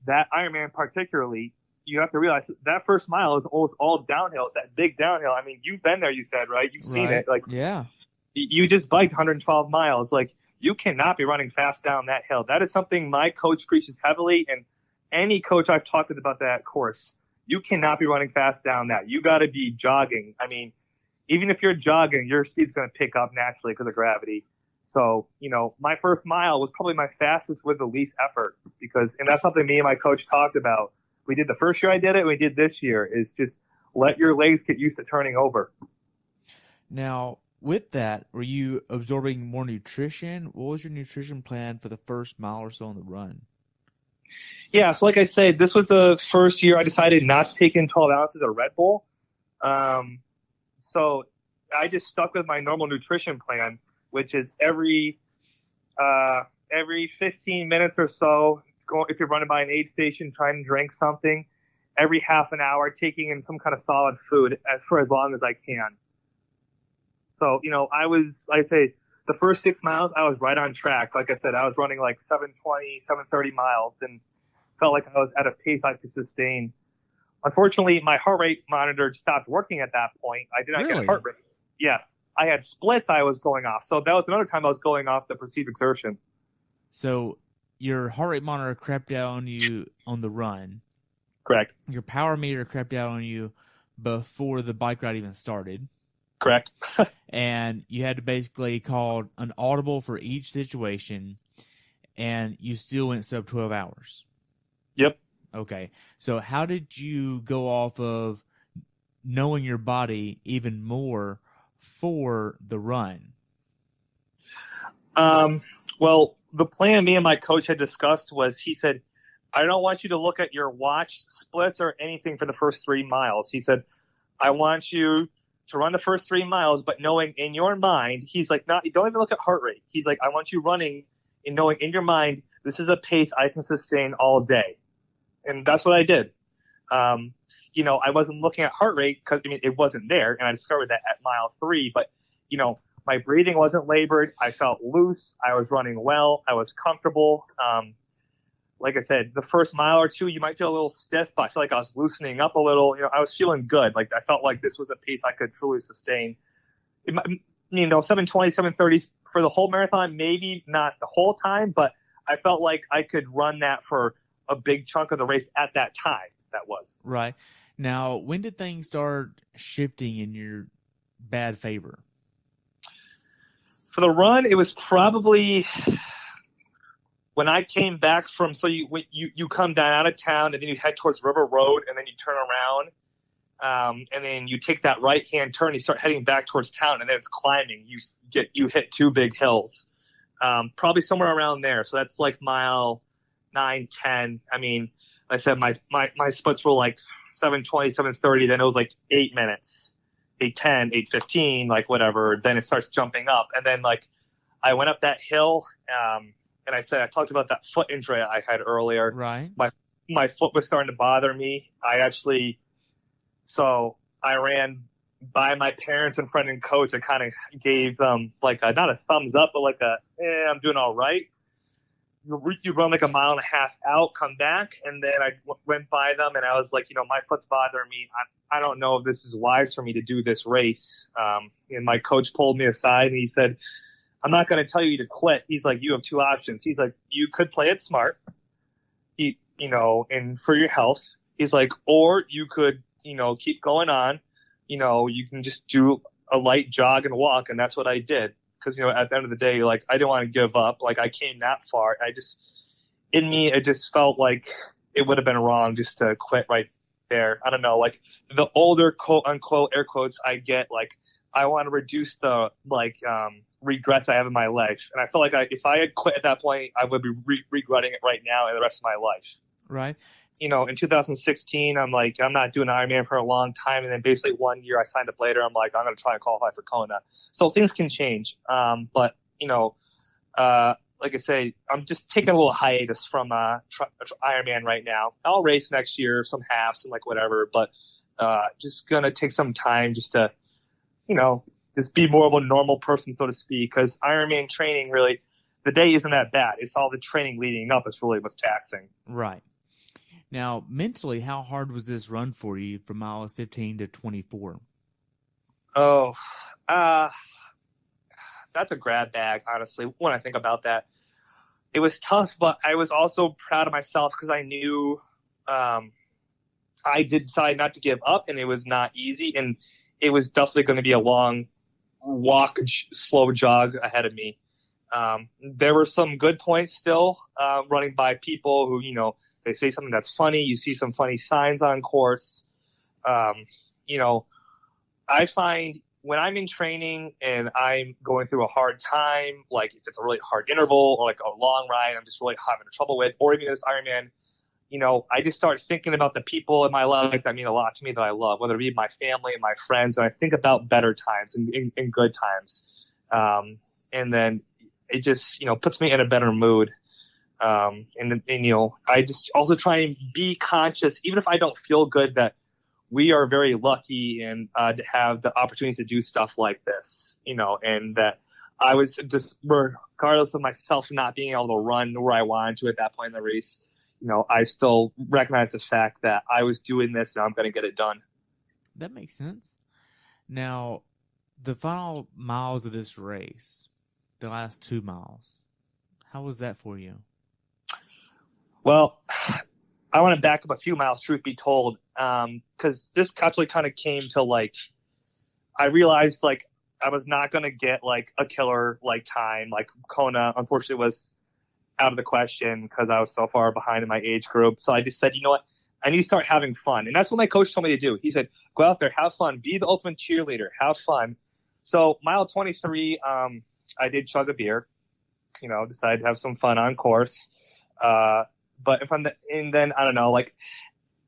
that Ironman particularly, you have to realize that first mile is almost all downhill. It's that big downhill. I mean, you've been there, you said, right? You've seen it. Like, yeah. You just biked 112 miles. Like, you cannot be running fast down that hill. That is something my coach preaches heavily, and any coach I've talked to about that course, you cannot be running fast down that. You got to be jogging. I mean, even if you're jogging, your speed's going to pick up naturally because of gravity. So, my first mile was probably my fastest with the least effort and that's something me and my coach talked about. We did the first year I did it. We did this year is just let your legs get used to turning over. Now, with that, were you absorbing more nutrition? What was your nutrition plan for the first mile or so on the run? Yeah, so like I said, this was the first year I decided not to take in 12 ounces of Red Bull. So I just stuck with my normal nutrition plan, which is every 15 minutes or so, if you're running by an aid station, trying to drink something. Every half an hour, taking in some kind of solid food for as long as I can. So, I'd say the first 6 miles, I was right on track. Like I said, I was running like 720, 730 miles and felt like I was at a pace I could sustain. Unfortunately, my heart rate monitor stopped working at that point. I did not get a heart rate. Yeah. I had splits I was going off. So that was another time I was going off the perceived exertion. So your heart rate monitor crapped out on you on the run. Correct. Your power meter crapped out on you before the bike ride even started. Correct. And you had to basically call an audible for each situation, and you still went sub 12 hours. Yep. Okay. So how did you go off of knowing your body even more for the run? Well, the plan me and my coach had discussed was, he said, I don't want you to look at your watch splits or anything for the first 3 miles. He said, I want you to run the first 3 miles, but knowing in your mind, he's like, don't even look at heart rate. He's like, I want you running and knowing in your mind, this is a pace I can sustain all day. And that's what I did. I wasn't looking at heart rate because, it wasn't there. And I discovered that at mile 3. But, My breathing wasn't labored. I felt loose. I was running well. I was comfortable. Like I said, the first mile or two, you might feel a little stiff, but I feel like I was loosening up a little. I was feeling good. Like I felt like this was a pace I could truly sustain. 7:20, 7:30 for the whole marathon, maybe not the whole time, but I felt like I could run that for a big chunk of the race at that time. That was. Right. Now, when did things start shifting in your bad favor? For the run, it was probably when I came back from, so you come down out of town and then you head towards River Road and then you turn around and then you take that right-hand turn, you start heading back towards town and then it's climbing. You hit two big hills, probably somewhere around there. So that's like mile 9, 10. I mean, like I said, my splits were like 7:20, 7:30. Then it was like 8 minutes, 8:10, 8:15, like whatever. Then it starts jumping up. And then like I went up that hill, and I talked about that foot injury I had earlier. Right. My foot was starting to bother me. So I ran by my parents and friend and coach. I kind of gave them like not a thumbs up, but like I'm doing all right. You run like a mile and a half out, come back, and then I went by them and I was like, my foot's bothering me. I don't know if this is wise for me to do this race. And my coach pulled me aside and he said, I'm not going to tell you to quit. He's like, you have two options. He's like, you could play it smart, and for your health. He's like, or you could, keep going on. You can just do a light jog and walk. And that's what I did. Because, at the end of the day, like, I didn't want to give up. Like, I came that far. It just felt like it would have been wrong just to quit right there. I don't know. Like, the older, quote unquote, air quotes I get, like, I want to reduce the, regrets I have in my life. And I feel like if I had quit at that point, I would be regretting it right now and the rest of my life. Right. In 2016, I'm like, I'm not doing Ironman for a long time. And then basically 1 year I signed up later. I'm like, I'm going to try and qualify for Kona. So things can change. But like I say, I'm just taking a little hiatus from Ironman right now. I'll race next year, some halves and like whatever, but just going to take some time just to, just be more of a normal person, so to speak, because Ironman training really, the day isn't that bad. It's all the training leading up. It's really what's taxing. Right. Now, mentally, how hard was this run for you from miles 15 to 24? Oh, that's a grab bag, honestly, when I think about that. It was tough, but I was also proud of myself because I knew I did decide not to give up, and it was not easy, and it was definitely going to be a long walk, slow jog ahead of me. There were some good points still running by people who, they say something that's funny. You see some funny signs on course. I find when I'm in training and I'm going through a hard time, like if it's a really hard interval or like a long ride I'm just really having trouble with, or even this Ironman, I just start thinking about the people in my life that mean a lot to me that I love, whether it be my family and my friends. And I think about better times and good times. And then it just, puts me in a better mood. I just also try and be conscious, even if I don't feel good, that we are very lucky and to have the opportunities to do stuff like this, and that I was just, regardless of myself not being able to run where I wanted to at that point in the race, I still recognize the fact that I was doing this and I'm going to get it done. That makes sense. Now, the final miles of this race, the last 2 miles, how was that for you? Well, I want to back up a few miles, truth be told, because this actually kind of came to I realized I was not going to get a killer time. Kona, unfortunately, was out of the question because I was so far behind in my age group. So I just said, you know what? I need to start having fun. And that's what my coach told me to do. He said, go out there, have fun, be the ultimate cheerleader, have fun. So mile 23, I did chug a beer, decided to have some fun on course. But and then I don't know,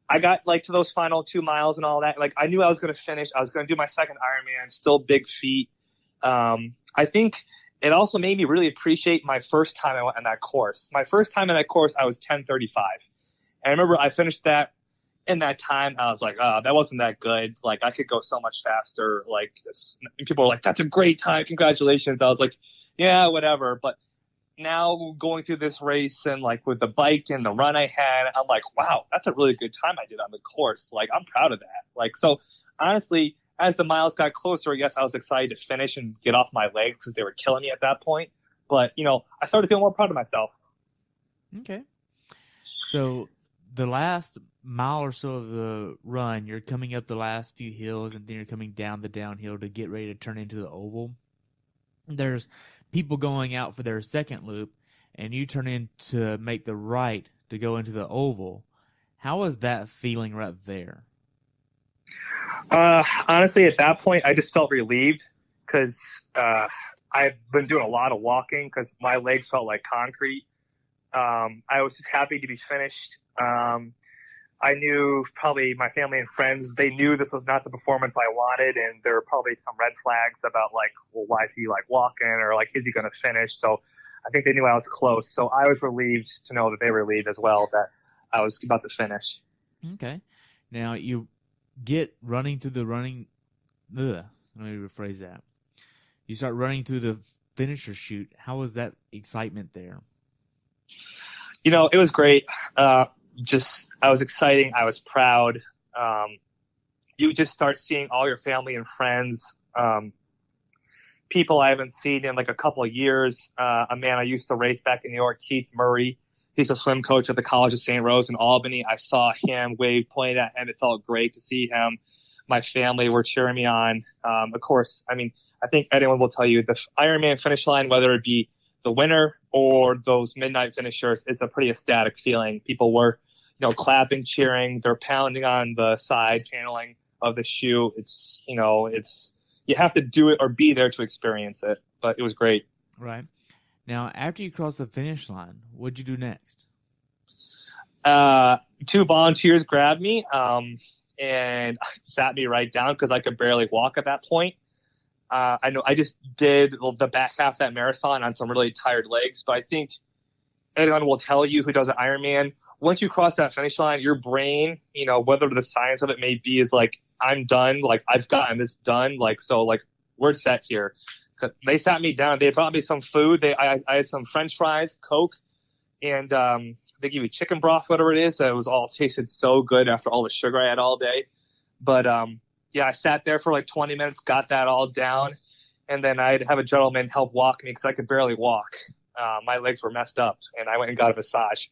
I got to those final 2 miles and all that. I knew I was going to finish. I was going to do my second Ironman, still big feet. I think it also made me really appreciate my first time I went on that course. My first time on that course, I was 10:35. And I remember I finished that in that time, I was like, oh, that wasn't that good. Like, I could go so much faster. Like, this. And people were like, that's a great time. Congratulations. I was like, yeah, whatever. But now going through this race and like with the bike and the run I had, I'm like, wow, that's a really good time I did on the course. Like, I'm proud of that. Like, so honestly, as the miles got closer, yes, I was excited to finish and get off my legs because they were killing me at that point. But, I started feeling more proud of myself. Okay. So the last mile or so of the run, you're coming up the last few hills and then you're coming down the downhill to get ready to turn into the oval. There's people going out for their second loop and you turn in to make the right to go into the oval. How was that feeling right there? Honestly, at that point, I just felt relieved because I've been doing a lot of walking because my legs felt like concrete. I was just happy to be finished. I knew probably my family and friends, they knew this was not the performance I wanted, and there were probably some red flags about like, well, why is he like walking, or like, is he going to finish? So I think they knew I was close. So I was relieved to know that they were relieved as well that I was about to finish. Okay. Now you get running through the running. Let me rephrase that. You start running through the finisher chute. How was that excitement there? It was great. I was exciting. I was proud. You just start seeing all your family and friends, people I haven't seen in like a couple of years. A man I used to race back in New York, Keith Murray. He's a swim coach at the College of St. Rose in Albany. I saw him wave, pointed at him. It felt great to see him. My family were cheering me on. Of course, I think anyone will tell you the Ironman finish line, whether it be the winner or those midnight finishers, it's a pretty ecstatic feeling. People were, clapping, cheering. They're pounding on the side paneling of the shoe. It's, you have to do it or be there to experience it. But it was great. Right. Now, after you crossed the finish line, what'd you do next? 2 volunteers grabbed me and sat me right down because I could barely walk at that point. I know I just did the back half of that marathon on some really tired legs, but I think anyone will tell you who does an Ironman, once you cross that finish line, your brain, whether the science of it may be is like, I'm done. Like, I've gotten this done. Like, so like we're set here. They sat me down. They brought me some food. I had some French fries, Coke, and they give you chicken broth, whatever it is. It was all tasted so good after all the sugar I had all day. But I sat there for like 20 minutes, got that all down, and then I'd have a gentleman help walk me because I could barely walk. My legs were messed up, and I went and got a massage.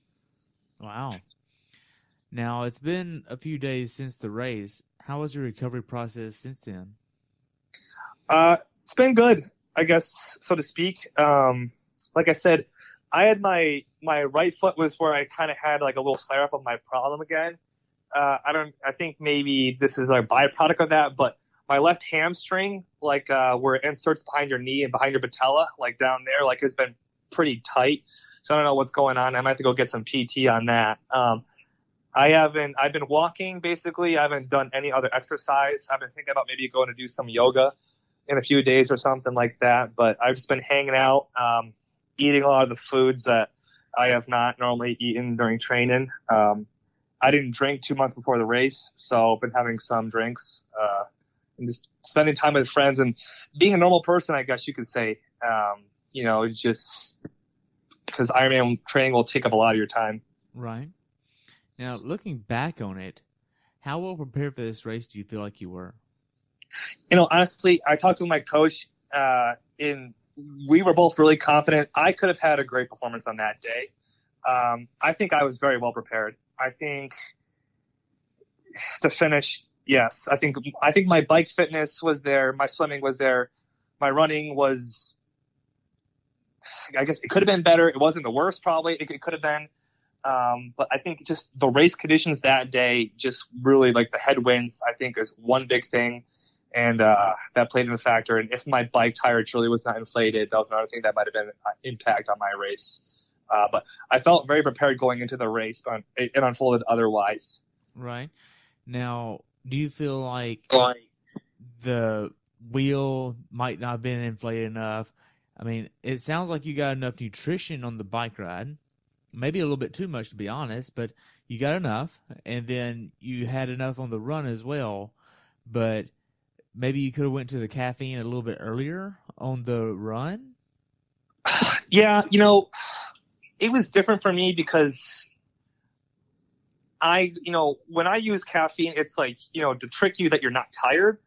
Wow. Now, it's been a few days since the race. How was your recovery process since then? It's been good, I guess, so to speak. Like I said, I had my right foot was where I kind of had like a little flare up of my problem again. I think maybe this is a byproduct of that, but my left hamstring, like where it inserts behind your knee and behind your patella, like down there, like has been pretty tight. So I don't know what's going on. I might have to go get some PT on that. I've been walking basically. I haven't done any other exercise. I've been thinking about maybe going to do some yoga in a few days or something like that. But I've just been hanging out, eating a lot of the foods that I have not normally eaten during training. I didn't drink 2 months before the race, so I've been having some drinks and just spending time with friends and being a normal person, I guess you could say. Just because Ironman training will take up a lot of your time. Right. Now, looking back on it, how well prepared for this race do you feel like you were? Honestly, I talked to my coach, and we were both really confident. I could have had a great performance on that day. I think I was very well prepared. I think to finish, yes. I think my bike fitness was there. My swimming was there. My running was, I guess it could have been better. It wasn't the worst, probably. It could have been. But I think just the race conditions that day, just really like the headwinds, I think is one big thing. And that played in a factor. And if my bike tire truly was not inflated, that was another thing that might have been an impact on my race. But I felt very prepared going into the race, but it unfolded otherwise. Right. Now, do you feel like the wheel might not have been inflated enough? I mean, it sounds like you got enough nutrition on the bike ride. maybe a little bit too much to be honest, but you got enough, and then you had enough on the run as well. But maybe you could have went to the caffeine a little bit earlier on the run. Yeah, it was different for me because when I use caffeine, it's like, to trick you that you're not tired.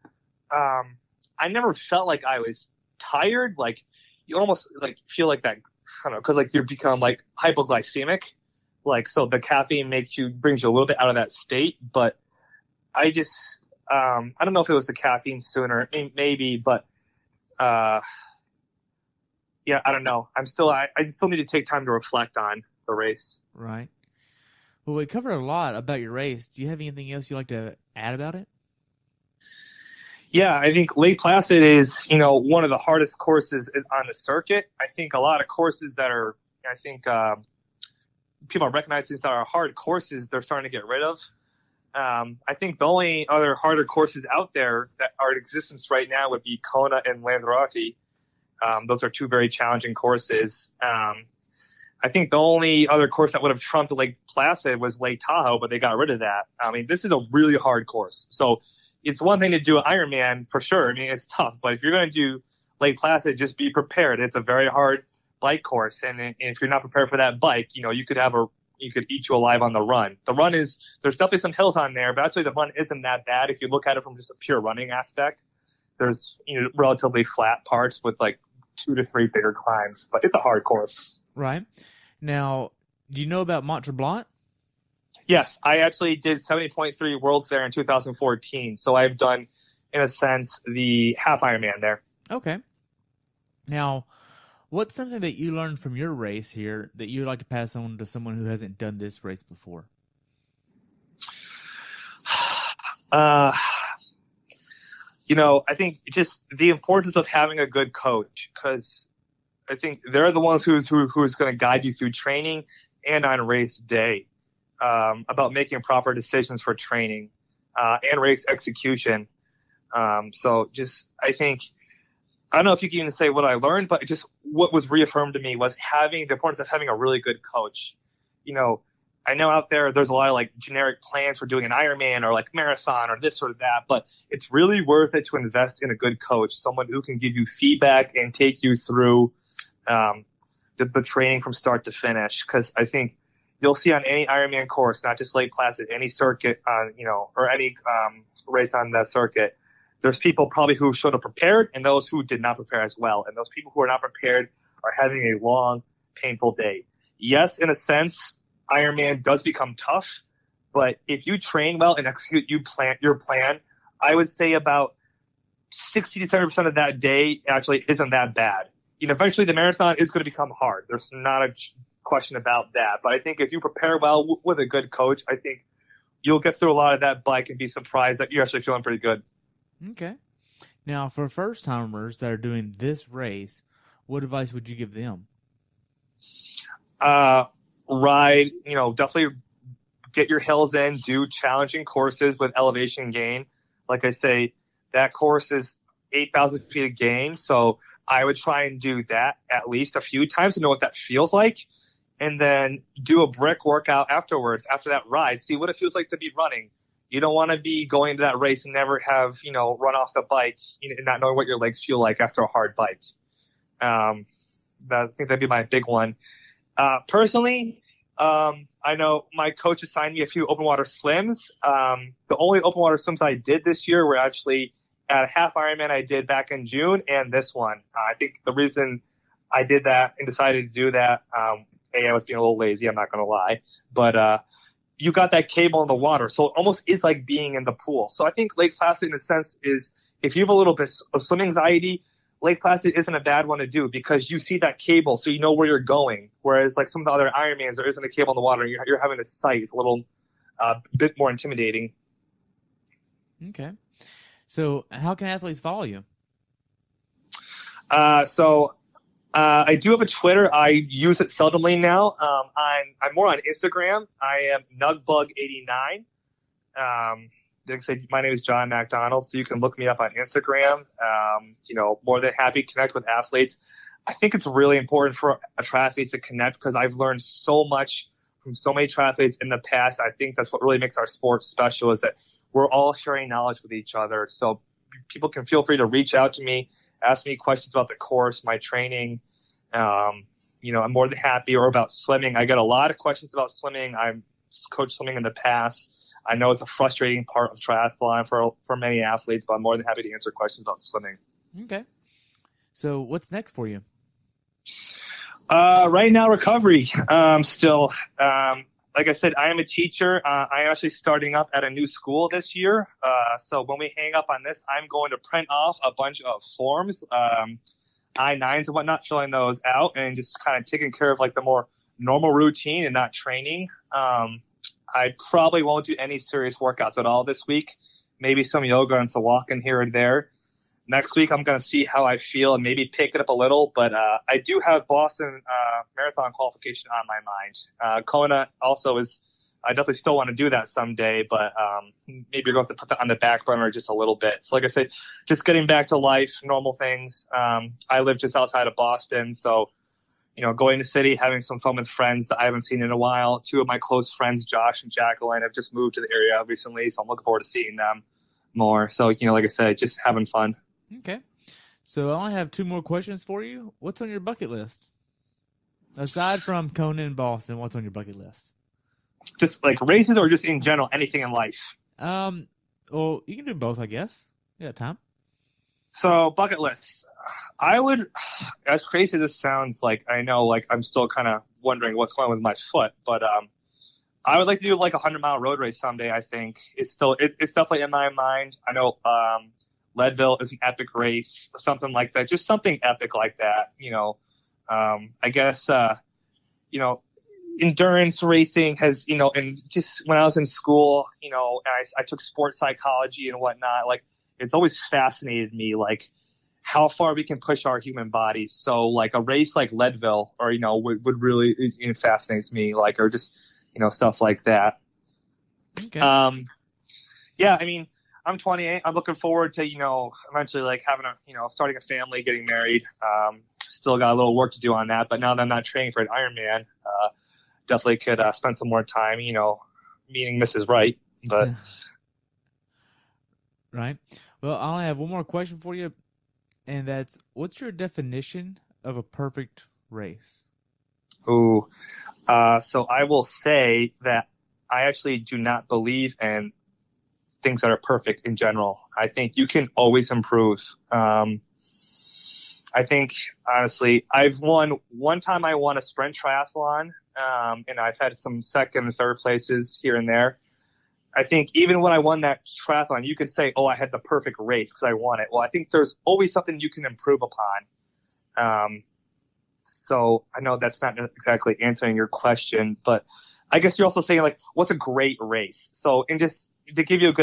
I never felt like I was tired. Like you almost like feel like that, I don't know, because like you become like hypoglycemic. Like, so the caffeine brings you a little bit out of that state. But I just, I don't know if it was the caffeine sooner, maybe, but yeah, I don't know. I still need to take time to reflect on the race. Right. Well, we covered a lot about your race. Do you have anything else you'd like to add about it? Yeah, I think Lake Placid is, one of the hardest courses on the circuit. I think a lot of courses that are, people are recognizing that are hard courses, they're starting to get rid of. I think the only other harder courses out there that are in existence right now would be Kona and Lanzarote. Those are two very challenging courses. I think the only other course that would have trumped Lake Placid was Lake Tahoe, but they got rid of that. I mean, this is a really hard course. So it's one thing to do an Ironman for sure. I mean, it's tough, but if you're going to do Lake Placid, just be prepared. It's a very hard bike course. And if you're not prepared for that bike, you could eat you alive on the run. The run there's definitely some hills on there, but actually the run isn't that bad. If you look at it from just a pure running aspect, there's, relatively flat parts with like 2 to 3 bigger climbs, but it's a hard course. Right. Now, do you know about Mont Tremblant? Yes, I actually did 70.3 Worlds there in 2014. So I've done, in a sense, the half Ironman there. Okay. Now, what's something that you learned from your race here that you would like to pass on to someone who hasn't done this race before? I think just the importance of having a good coach, because I think they're the ones who's going to guide you through training and on race day, about making proper decisions for training and race execution. So just, I think, I don't know if you can even say what I learned, but just what was reaffirmed to me was the importance of having a really good coach. I know out there's a lot of like generic plans for doing an Ironman or like marathon or this or that, but it's really worth it to invest in a good coach, someone who can give you feedback and take you through the training from start to finish. Because I think you'll see on any Ironman course, not just Lake Placid, any circuit, or any race on that circuit, there's people probably who showed up prepared and those who did not prepare as well. And those people who are not prepared are having a long, painful day. Yes, in a sense, Ironman does become tough, but if you train well and execute your plan, I would say about 60 to 70% of that day actually isn't that bad. Eventually the marathon is going to become hard. There's not a question about that. But I think if you prepare well with a good coach, I think you'll get through a lot of that bike and be surprised that you're actually feeling pretty good. Okay. Now, for first-timers that are doing this race, what advice would you give them? Ride, definitely get your hills in, do challenging courses with elevation gain. Like I say, that course is 8,000 feet of gain. So I would try and do that at least a few times to know what that feels like. And then do a brick workout afterwards, after that ride. See what it feels like to be running. You don't want to be going to that race and never have, run off the bike and not knowing what your legs feel like after a hard bike. I think that'd be my big one. Personally, I know my coach assigned me a few open water swims. The only open water swims I did this year were actually at a half Ironman I did back in June and this one. I think the reason I did that and decided to do that, I was being a little lazy, I'm not going to lie, but you got that cable in the water, so it almost is like being in the pool. So I think Lake Placid, in a sense, is if you have a little bit of swim anxiety, Lake Placid isn't a bad one to do because you see that cable, so you know where you're going. Whereas like some of the other Ironmans, there isn't a cable in the water. You're having a sight. It's a little bit more intimidating. Okay. So how can athletes follow you? I do have a Twitter. I use it seldomly now. I'm more on Instagram. I am Nugbug89. Like I said, my name is John MacDonald, so you can look me up on Instagram. More than happy to connect with athletes. I think it's really important for a triathlete to connect because I've learned so much from so many triathletes in the past. I think that's what really makes our sport special is that we're all sharing knowledge with each other. So people can feel free to reach out to me, ask me questions about the course, my training. I'm more than happy, or about swimming. I get a lot of questions about swimming. I've coached swimming in the past. I know it's a frustrating part of triathlon for many athletes, but I'm more than happy to answer questions about swimming. Okay. So what's next for you? Right now, recovery. Still, like I said, I am a teacher. I'm actually starting up at a new school this year. So when we hang up on this, I'm going to print off a bunch of forms, I-9s and whatnot, filling those out and just kind of taking care of like the more normal routine and not training. I probably won't do any serious workouts at all this week. Maybe some yoga and some walking here and there. Next week, I'm going to see how I feel and maybe pick it up a little. But I do have Boston Marathon qualification on my mind. Kona also is – I definitely still want to do that someday, but maybe you're going to have to put that on the back burner just a little bit. So like I said, just getting back to life, normal things. I live just outside of Boston, so going to the city, having some fun with friends that I haven't seen in a while. Two of my close friends, Josh and Jacqueline, have just moved to the area recently, so I'm looking forward to seeing them more. So, like I said, just having fun. Okay. So I only have 2 more questions for you. What's on your bucket list? Aside from Kona and Boston, what's on your bucket list? Just like races or just in general, anything in life? Well, you can do both, I guess. You got time. So bucket list. I would, as crazy as this sounds, like I know, like I'm still kind of wondering what's going on with my foot, but I would like to do like a 100-mile road race someday. I think it's definitely in my mind. I know Leadville is an epic race, something like that, just something epic like that. I guess endurance racing has, and just when I was in school, and I took sports psychology and whatnot. Like it's always fascinated me, like how far we can push our human bodies. So like a race like Leadville or, would really, it fascinates me, like, or just, stuff like that. Okay. Yeah, I mean, I'm 28. I'm looking forward to, eventually like having starting a family, getting married. Still got a little work to do on that, but now that I'm not training for an Ironman, definitely could spend some more time, meeting Mrs. Right. But right. Well, I only have one more question for you. And that's, what's your definition of a perfect race? Ooh, so I will say that I actually do not believe in things that are perfect in general. I think you can always improve. I think, honestly, one time I won a sprint triathlon, and I've had some second and third places here and there. I think even when I won that triathlon, you could say, I had the perfect race because I won it. Well, I think there's always something you can improve upon. So I know that's not exactly answering your question, but I guess you're also saying, like, what's a great race? So, and just to give you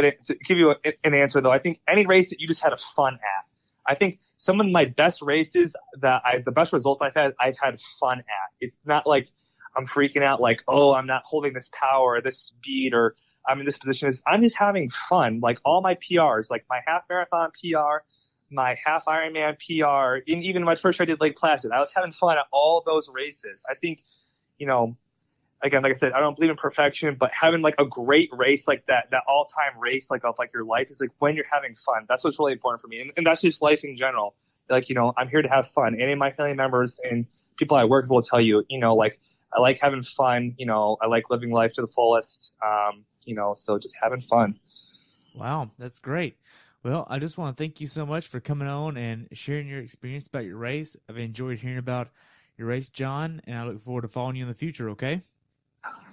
an answer, though, I think any race that you just had a fun at. I think some of my best races the best results I've had fun at. It's not like I'm freaking out, like, I'm not holding this power or this speed or I'm in this position. I'm just having fun. Like all my PRs, like my half marathon PR, my half Ironman PR, and even my first I did Lake Placid. I was having fun at all those races. I think, again, like I said, I don't believe in perfection, but having like a great race like that all-time race like of like your life is like when you're having fun. That's what's really important for me. And that's just life in general. Like, I'm here to have fun. Any of my family members and people I work with will tell you, like I like having fun, I like living life to the fullest. So just having fun. Wow, that's great. Well, I just want to thank you so much for coming on and sharing your experience about your race. I've enjoyed hearing about your race, John, and I look forward to following you in the future, okay?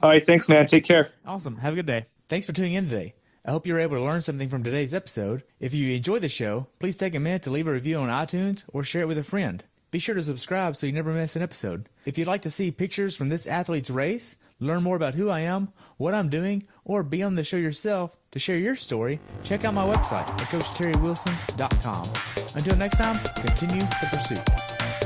All right, thanks, man. Take care. Awesome. Have a good day. Thanks for tuning in today. I hope you were able to learn something from today's episode. If you enjoyed the show, please take a minute to leave a review on iTunes or share it with a friend. Be sure to subscribe so you never miss an episode. If you'd like to see pictures from this athlete's race, learn more about who I am, what I'm doing, or be on the show yourself to share your story, check out my website at CoachTerryWilson.com. Until next time, continue the pursuit.